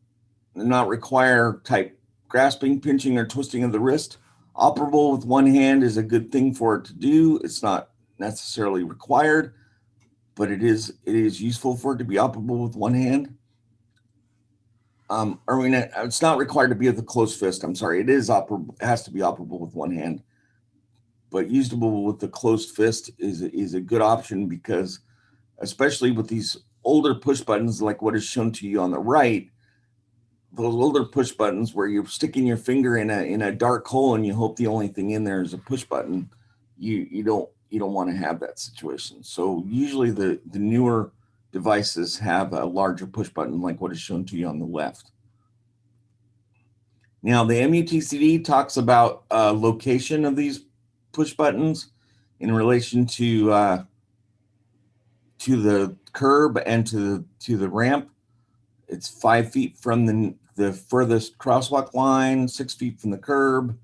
not require type grasping, pinching, or twisting of the wrist. Operable with one hand is a good thing for it to do. It's not necessarily required, but it is useful for it to be operable with one hand. It's not required to be with a closed fist. I'm sorry, it is operable. It has to be operable with one hand, but usable with the closed fist is a good option, because especially with these older push buttons like what is shown to you on the right, those older push buttons where you're sticking your finger in a dark hole and you hope the only thing in there is a push button, you don't want to have that situation. So usually the newer devices have a larger push button like what is shown to you on the left. Now the MUTCD talks about location of these push buttons in relation to the curb and to the ramp. It's 5 feet from the furthest crosswalk line, 6 feet from the curb.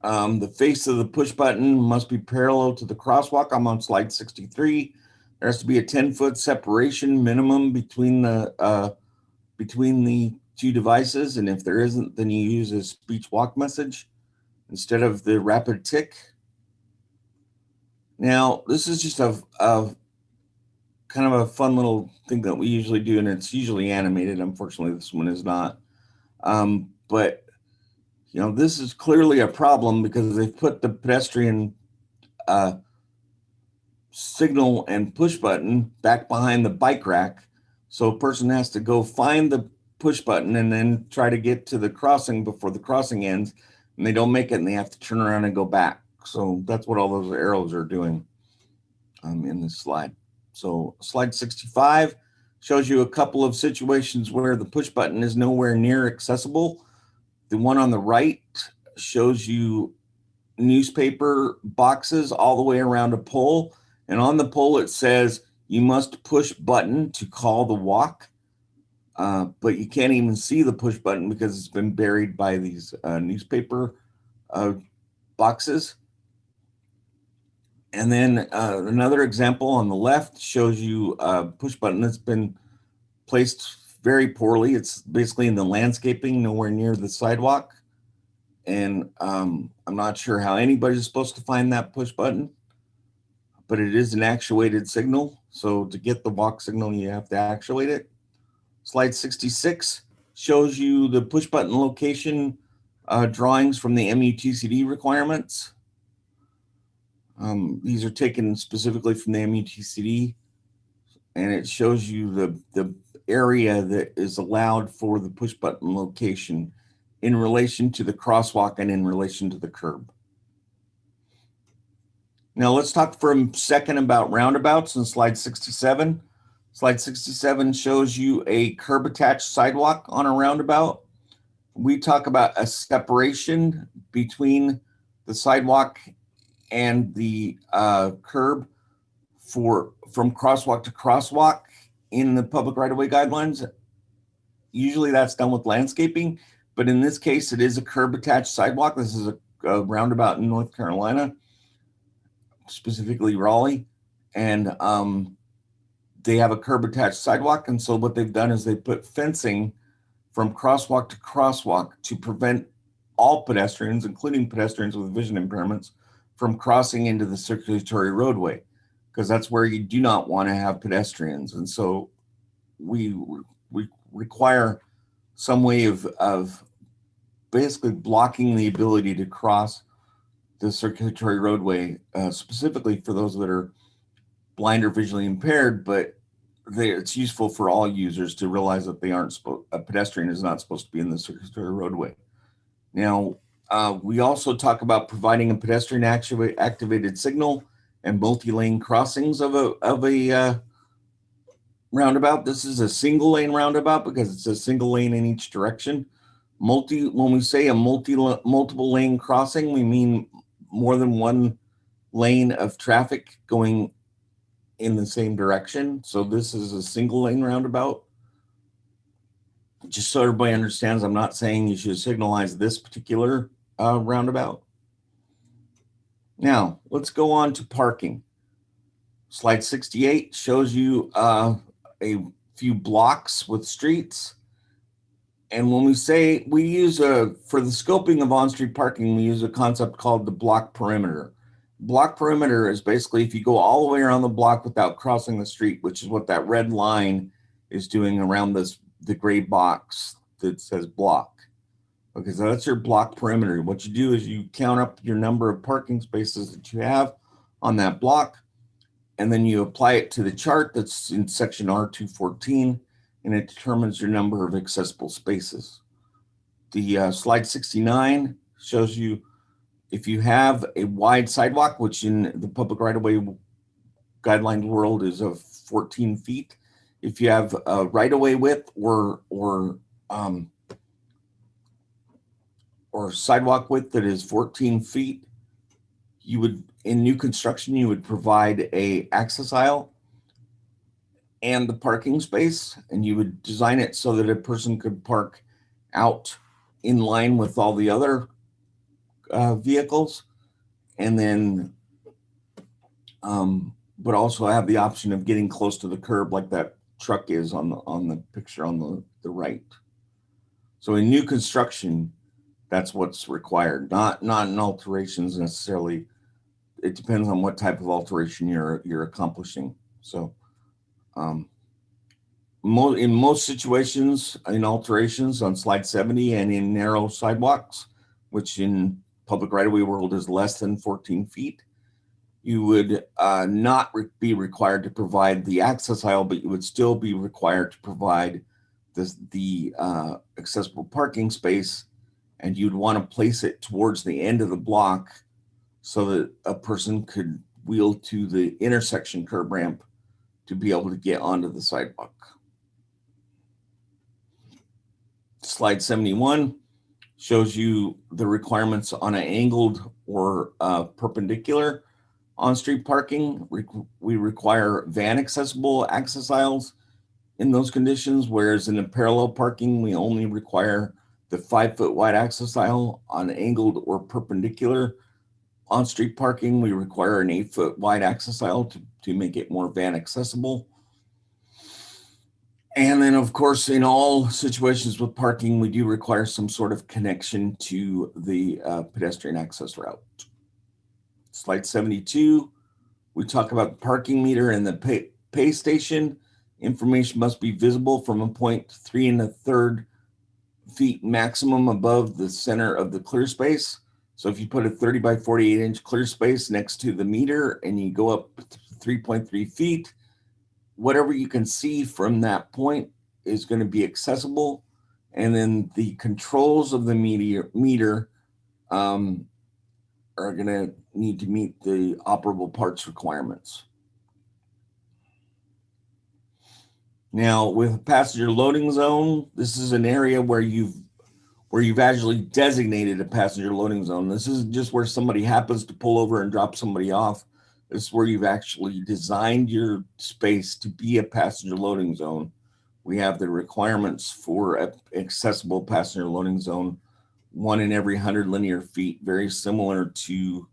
The face of the push button must be parallel to the crosswalk. I'm on slide 63. There has to be a 10-foot separation minimum between the two devices, and if there isn't, then you use a speech walk message instead of the rapid tick. Now, this is just a kind of a fun little thing that we usually do, and it's usually animated. Unfortunately, this one is not. But this is clearly a problem because they've put the pedestrian signal and push button back behind the bike rack. So a person has to go find the push button and then try to get to the crossing before the crossing ends, and they don't make it and they have to turn around and go back. So that's what all those arrows are doing in this slide. So slide 65 shows you a couple of situations where the push button is nowhere near accessible. The one on the right shows you newspaper boxes all the way around a pole. And on the pole, it says you must push button to call the walk. But you can't even see the push button because it's been buried by these newspaper boxes. And then another example on the left shows you a push button that's been placed very poorly. It's basically in the landscaping, nowhere near the sidewalk. And I'm not sure how anybody's supposed to find that push button, but it is an actuated signal. So to get the walk signal, you have to actuate it. Slide 66 shows you the push button location drawings from the MUTCD requirements. These are taken specifically from the MUTCD, and it shows you the area that is allowed for the push button location in relation to the crosswalk and in relation to the curb. Now let's talk for a second about roundabouts in slide 67. Slide 67 shows you a curb attached sidewalk on a roundabout. We talk about a separation between the sidewalk and the curb from crosswalk to crosswalk in the public right-of-way guidelines. Usually that's done with landscaping, but in this case, it is a curb attached sidewalk. This is a roundabout in North Carolina, specifically Raleigh, and they have a curb attached sidewalk. And so what they've done is they put fencing from crosswalk to crosswalk to prevent all pedestrians, including pedestrians with vision impairments, from crossing into the circulatory roadway, because that's where you do not want to have pedestrians. And so we require some way of basically blocking the ability to cross the circulatory roadway, specifically for those that are blind or visually impaired, but it's useful for all users to realize that they aren't a pedestrian is not supposed to be in the circulatory roadway. Now, we also talk about providing a pedestrian activated signal and multi-lane crossings of a roundabout. This is a single lane roundabout because it's a single lane in each direction. When we say a multiple lane crossing, we mean more than one lane of traffic going in the same direction. So this is a single lane roundabout. Just so everybody understands, I'm not saying you should signalize this particular roundabout. Now, let's go on to parking. Slide 68 shows you a few blocks with streets. And when we say we use for the scoping of on-street parking, we use a concept called the block perimeter. Block perimeter is basically if you go all the way around the block without crossing the street, which is what that red line is doing around the gray box that says block. Okay, so that's your block perimeter. What you do is you count up your number of parking spaces that you have on that block, and then you apply it to the chart that's in section R214, and it determines your number of accessible spaces. The slide 69 shows you if you have a wide sidewalk, which in the public right-of-way guideline world is of 14 feet. If you have a right-of-way width or sidewalk width that is 14 feet, you would, in new construction, you would provide a access aisle and the parking space, and you would design it so that a person could park out in line with all the other vehicles, and then but also have the option of getting close to the curb like that truck is on the picture on the right. So in new construction, that's what's required, not in alterations necessarily. It depends on what type of alteration you're accomplishing. So in most situations in alterations on slide 70 and in narrow sidewalks, which in public right-of-way world is less than 14 feet, you would not be required to provide the access aisle, but you would still be required to provide the accessible parking space, and you'd want to place it towards the end of the block so that a person could wheel to the intersection curb ramp to be able to get onto the sidewalk. Slide 71 shows you the requirements on an angled or perpendicular on-street parking. We require van accessible access aisles in those conditions, whereas in a parallel parking, we only require the 5-foot wide access aisle. On angled or perpendicular on-street parking, we require an 8-foot wide access aisle to make it more van accessible. And then, of course, in all situations with parking, we do require some sort of connection to the pedestrian access route. Slide 72, we talk about the parking meter and the pay station. Information must be visible from a point 3 1/3 feet maximum above the center of the clear space. So if you put a 30 by 48 inch clear space next to the meter and you go up 3.3 feet, whatever you can see from that point is going to be accessible. And then the controls of the meter are going to need to meet the operable parts requirements. Now, with a passenger loading zone, this is an area where you've actually designated a passenger loading zone. This isn't just where somebody happens to pull over and drop somebody off. This is where you've actually designed your space to be a passenger loading zone. We have the requirements for an accessible passenger loading zone, 1 in every 100 linear feet, very similar to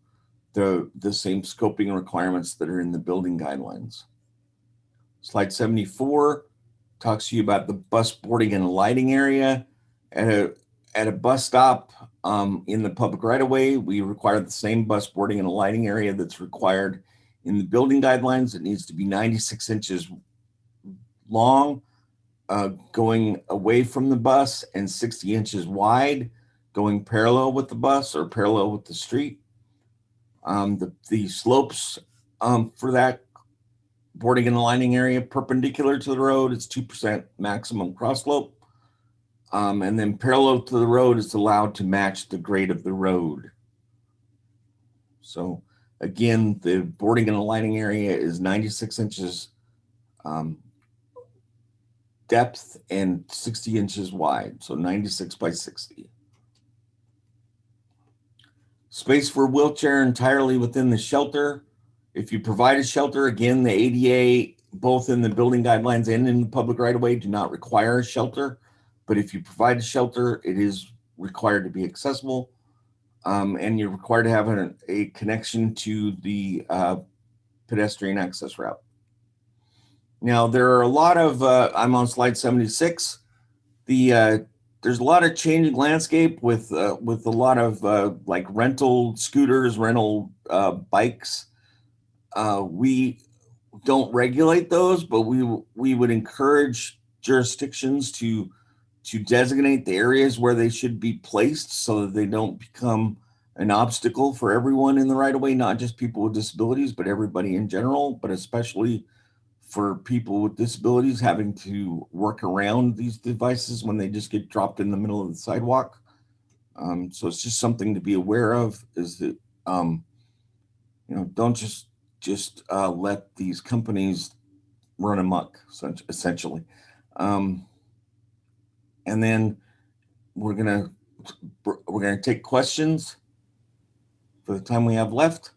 the same scoping requirements that are in the building guidelines. Slide 74 talks to you about the bus boarding and lighting area. At a bus stop in the public right-of-way, we require the same bus boarding and lighting area that's required in the building guidelines. It needs to be 96 inches long, going away from the bus, and 60 inches wide. going parallel with the bus or parallel with the street. The slopes for that boarding and aligning area perpendicular to the road is 2% maximum cross slope. And then parallel to the road is allowed to match the grade of the road. So again, the boarding and aligning area is 96 inches depth and 60 inches wide. So 96 by 60. Space for wheelchair entirely within the shelter. If you provide a shelter, again, the ADA, both in the building guidelines and in the public right of way, do not require a shelter. But if you provide a shelter, it is required to be accessible. And you're required to have a connection to the pedestrian access route. Now, there are a lot of, I'm on slide 76. There's a lot of changing landscape with a lot of like rental scooters, rental bikes. We don't regulate those, but we would encourage jurisdictions to designate the areas where they should be placed so that they don't become an obstacle for everyone in the right of way, not just people with disabilities, but everybody in general, but especially for people with disabilities having to work around these devices when they just get dropped in the middle of the sidewalk. So it's just something to be aware of, is that, don't just let these companies run amok, essentially. And then we're gonna take questions for the time we have left.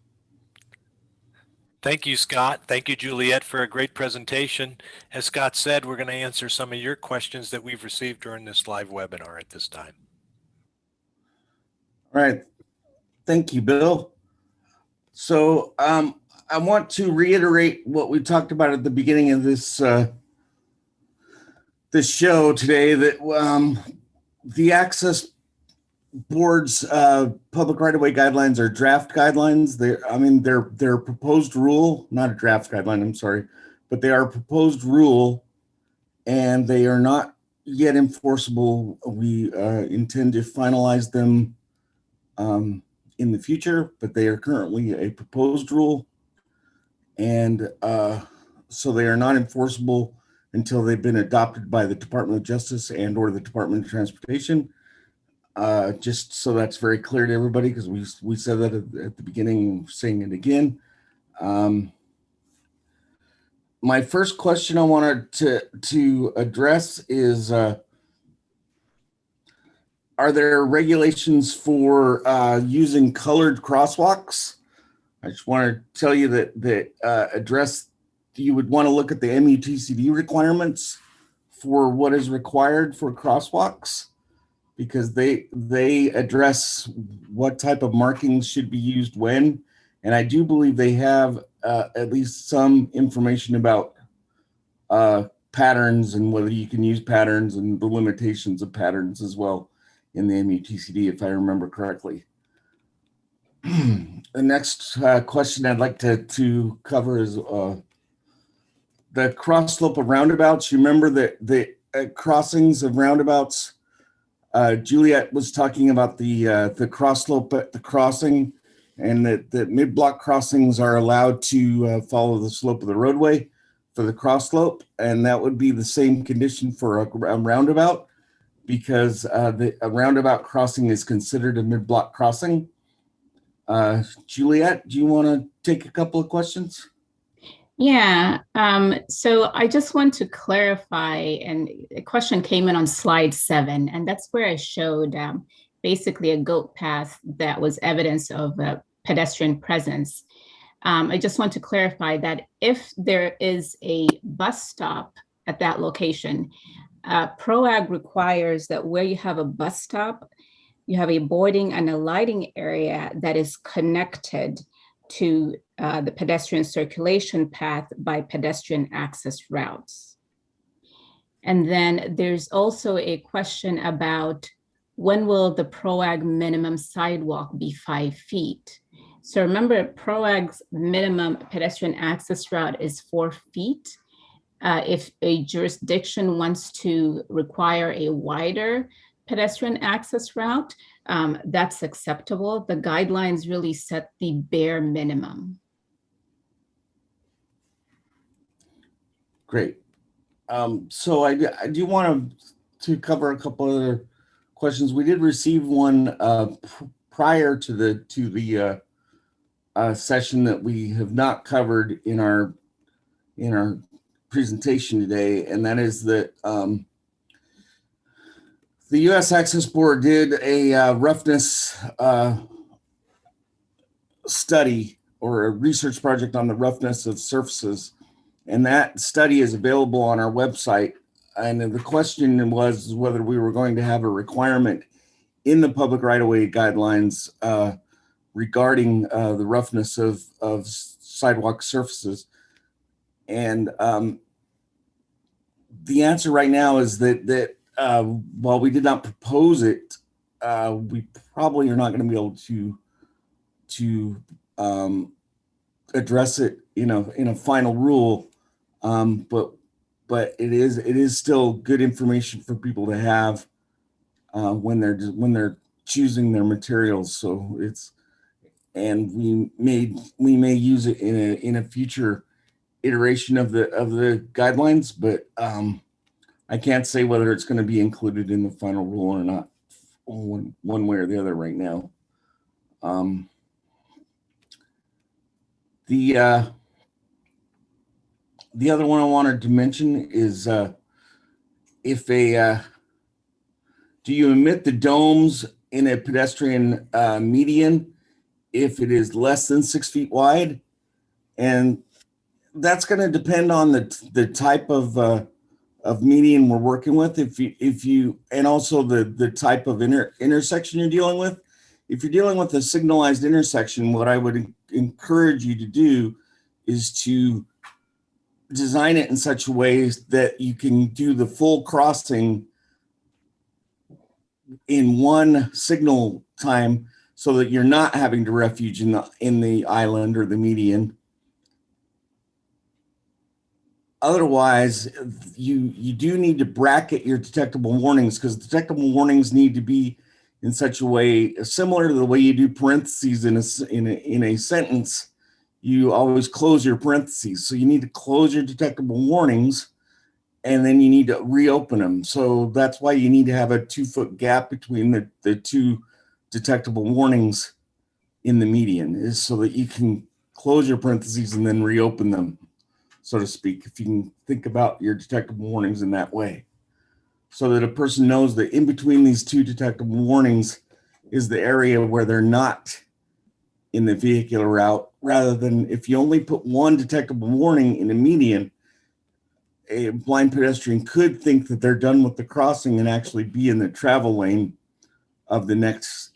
Thank you, Scott. Thank you, Juliet, for a great presentation. As Scott said, we're going to answer some of your questions that we've received during this live webinar at this time. All right. Thank you, Bill. So I want to reiterate what we talked about at the beginning of this this show today, that the Access Board's public right-of-way guidelines are draft guidelines. They're a proposed rule, not a draft guideline, I'm sorry, but they are a proposed rule, and they are not yet enforceable. We intend to finalize them in the future, but they are currently a proposed rule, and so they are not enforceable until they've been adopted by the Department of Justice and or the Department of Transportation. Just so that's very clear to everybody, because we said that at the beginning, saying it again. My first question I wanted to address is, are there regulations for using colored crosswalks? I just want to tell you that you would want to look at the MUTCD requirements for what is required for crosswalks, because they address what type of markings should be used when. And I do believe they have at least some information about patterns and whether you can use patterns and the limitations of patterns as well in the MUTCD, if I remember correctly. The next question I'd like to cover is the cross slope of roundabouts. You remember that the crossings of roundabouts, Juliet was talking about the cross slope at the crossing, and that mid-block crossings are allowed to follow the slope of the roadway for the cross slope, and that would be the same condition for a roundabout, because a roundabout crossing is considered a mid-block crossing. Juliet, do you want to take a couple of questions? Yeah, so I just want to clarify, and a question came in on slide 7, and that's where I showed basically a goat path that was evidence of a pedestrian presence. I just want to clarify that if there is a bus stop at that location, Proag requires that where you have a bus stop, you have a boarding and a lighting area that is connected to the pedestrian circulation path by pedestrian access routes. And then there's also a question about when will the Proag minimum sidewalk be 5 feet? So remember, Proag's minimum pedestrian access route is 4 feet. If a jurisdiction wants to require a wider pedestrian access route, that's acceptable. The guidelines really set the bare minimum. Great. So I do want to cover a couple other questions. We did receive one prior to the session that we have not covered in our presentation today, and that is that the U.S. Access Board did a roughness study or a research project on the roughness of surfaces, and that study is available on our website. And the question was whether we were going to have a requirement in the public right-of-way guidelines regarding the roughness of sidewalk surfaces. And the answer right now is that while we did not propose it, we probably are not going to be able to address it, in a final rule. But it is still good information for people to have when they're choosing their materials. So and we may use it in a future iteration of the guidelines, but I can't say whether it's going to be included in the final rule or not, one way or the other right now. The other one I wanted to mention is do you omit the domes in a pedestrian median if it is less than 6 feet wide? And that's going to depend on the type of median we're working with. If you and also the type of intersection you're dealing with. If you're dealing with a signalized intersection, what I would encourage you to do is to design it in such a way that you can do the full crossing in one signal time, so that you're not having to refuge in the island or the median. Otherwise, you do need to bracket your detectable warnings, because detectable warnings need to be in such a way similar to the way you do parentheses in a sentence. You always close your parentheses, so you need to close your detectable warnings, and then you need to reopen them. So that's why you need to have a 2-foot gap between the two detectable warnings in the median, is so that you can close your parentheses and then reopen them, so to speak, if you can think about your detectable warnings in that way, so that a person knows that in between these two detectable warnings is the area where they're not in the vehicular route, rather than if you only put one detectable warning in a median, a blind pedestrian could think that they're done with the crossing and actually be in the travel lane of the next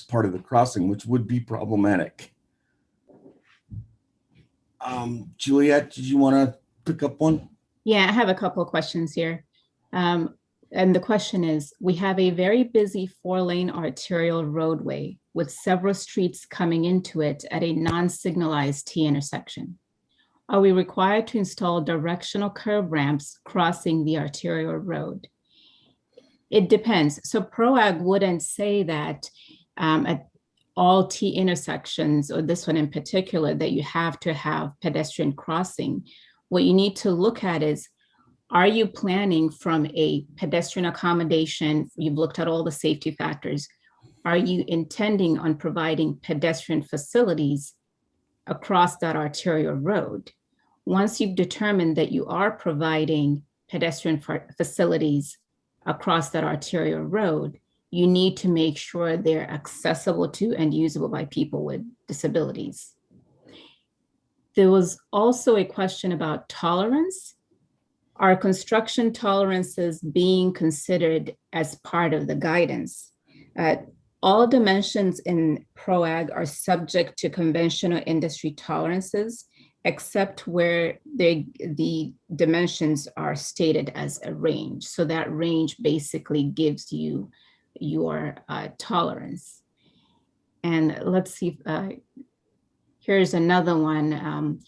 part of the crossing, which would be problematic. Juliet, did you want to pick up one? Yeah, I have a couple of questions here. And the question is, we have a very busy 4-lane arterial roadway with several streets coming into it at a non-signalized T intersection. Are we required to install directional curb ramps crossing the arterial road? It depends. So Proag wouldn't say that at all T intersections, or this one in particular, that you have to have pedestrian crossing. What you need to look at is, are you planning from a pedestrian accommodation? You've looked at all the safety factors. Are you intending on providing pedestrian facilities across that arterial road? Once you've determined that you are providing pedestrian facilities across that arterial road, you need to make sure they're accessible to and usable by people with disabilities. There was also a question about tolerance. Are construction tolerances being considered as part of the guidance? All dimensions in Proag are subject to conventional industry tolerances, except where the dimensions are stated as a range. So that range basically gives you your tolerance. And let's see, here's another one.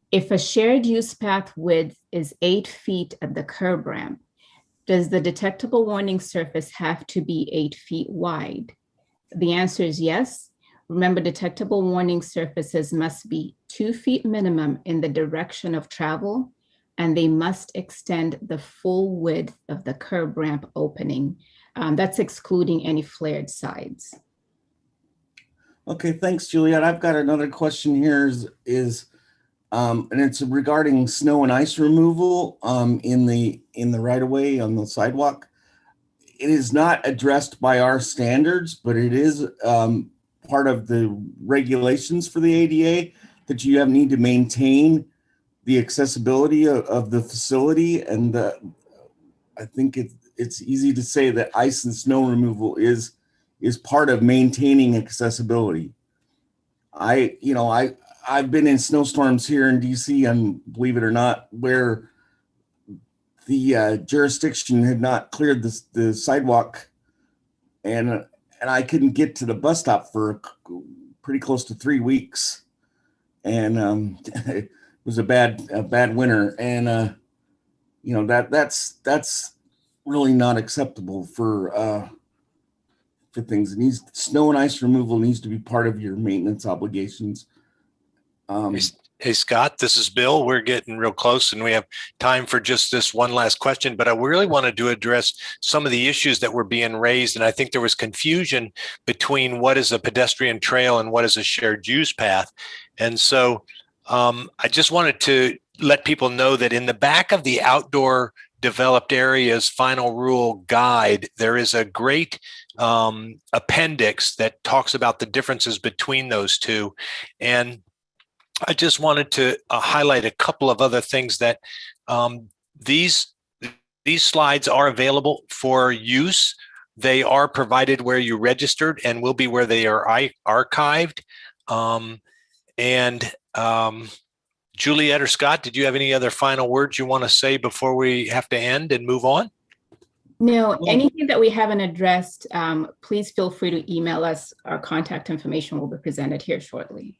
If a shared use path width is 8 feet at the curb ramp, does the detectable warning surface have to be 8 feet wide? The answer is yes. Remember, detectable warning surfaces must be 2 feet minimum in the direction of travel, and they must extend the full width of the curb ramp opening. That's excluding any flared sides. Okay, thanks, Juliet. I've got another question here and it's regarding snow and ice removal in the right of way on the sidewalk. It is not addressed by our standards, but it is part of the regulations for the ADA that you need to maintain the accessibility of the facility. And I think it's easy to say that ice and snow removal is part of maintaining accessibility. I've been in snowstorms here in DC, and believe it or not, where the jurisdiction had not cleared the sidewalk, and I couldn't get to the bus stop for pretty close to 3 weeks, and it was a bad winter, and that's really not acceptable for things. Snow and ice removal needs to be part of your maintenance obligations. Hey, Scott, this is Bill. We're getting real close and we have time for just this one last question, but I really wanted to address some of the issues that were being raised. And I think there was confusion between what is a pedestrian trail and what is a shared use path. And so I just wanted to let people know that in the back of the outdoor developed areas final rule guide, there is a great appendix that talks about the differences between those two. And I just wanted to highlight a couple of other things that these slides are available for use. They are provided where you registered and will be where they are archived. Juliet or Scott, did you have any other final words you want to say before we have to end and move on? No, anything that we haven't addressed, please feel free to email us. Our contact information will be presented here shortly.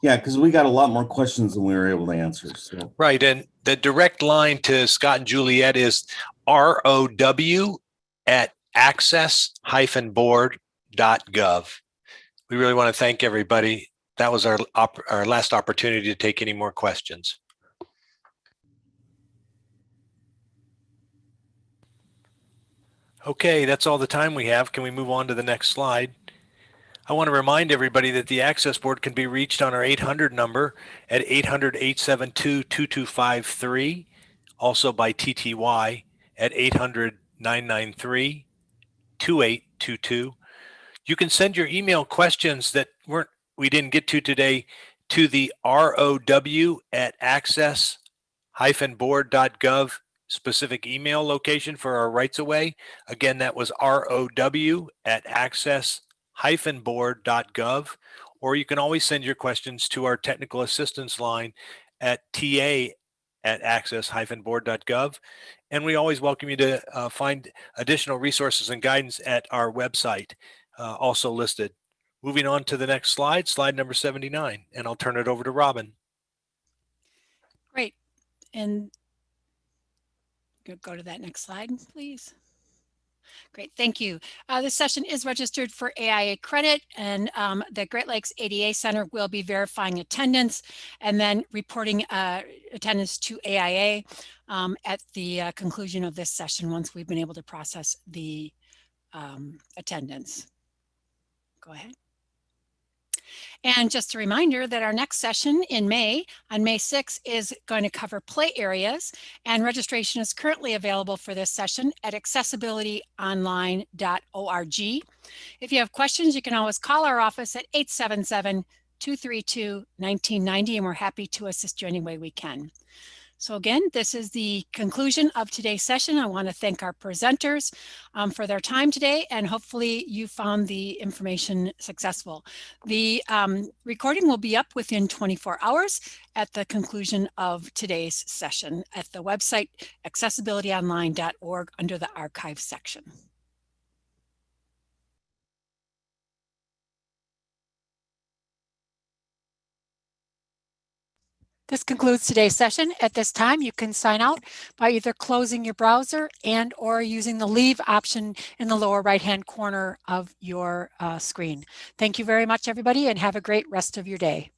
Yeah, because we got a lot more questions than we were able to answer. So. Right. And the direct line to Scott and Juliet is ROW@access-board.gov. We really want to thank everybody. That was our last opportunity to take any more questions. Okay, that's all the time we have. Can we move on to the next slide? I want to remind everybody that the Access Board can be reached on our 800 number at 800-872-2253, also by TTY at 800-993-2822. You can send your email questions that we didn't get to today to the ROW@access-board.gov specific email location for our rights of way. Again, that was ROW@access-board.gov, or you can always send your questions to our technical assistance line at TA@access-board.gov. And we always welcome you to find additional resources and guidance at our website, also listed. Moving on to the next slide, slide number 79, and I'll turn it over to Robin. Great. And go to that next slide, please. Great, thank you. This session is registered for AIA credit, and the Great Lakes ADA Center will be verifying attendance and then reporting attendance to AIA at the conclusion of this session once we've been able to process the attendance. Go ahead. And just a reminder that our next session in May, on May 6th, is going to cover play areas, and registration is currently available for this session at accessibilityonline.org. If you have questions, you can always call our office at 877-232-1990, and we're happy to assist you any way we can. So again, this is the conclusion of today's session. I want to thank our presenters for their time today, and hopefully you found the information successful. The recording will be up within 24 hours at the conclusion of today's session at the website accessibilityonline.org under the archive section. This concludes today's session. At this time, you can sign out by either closing your browser and or using the leave option in the lower right-hand corner of your screen. Thank you very much, everybody, and have a great rest of your day.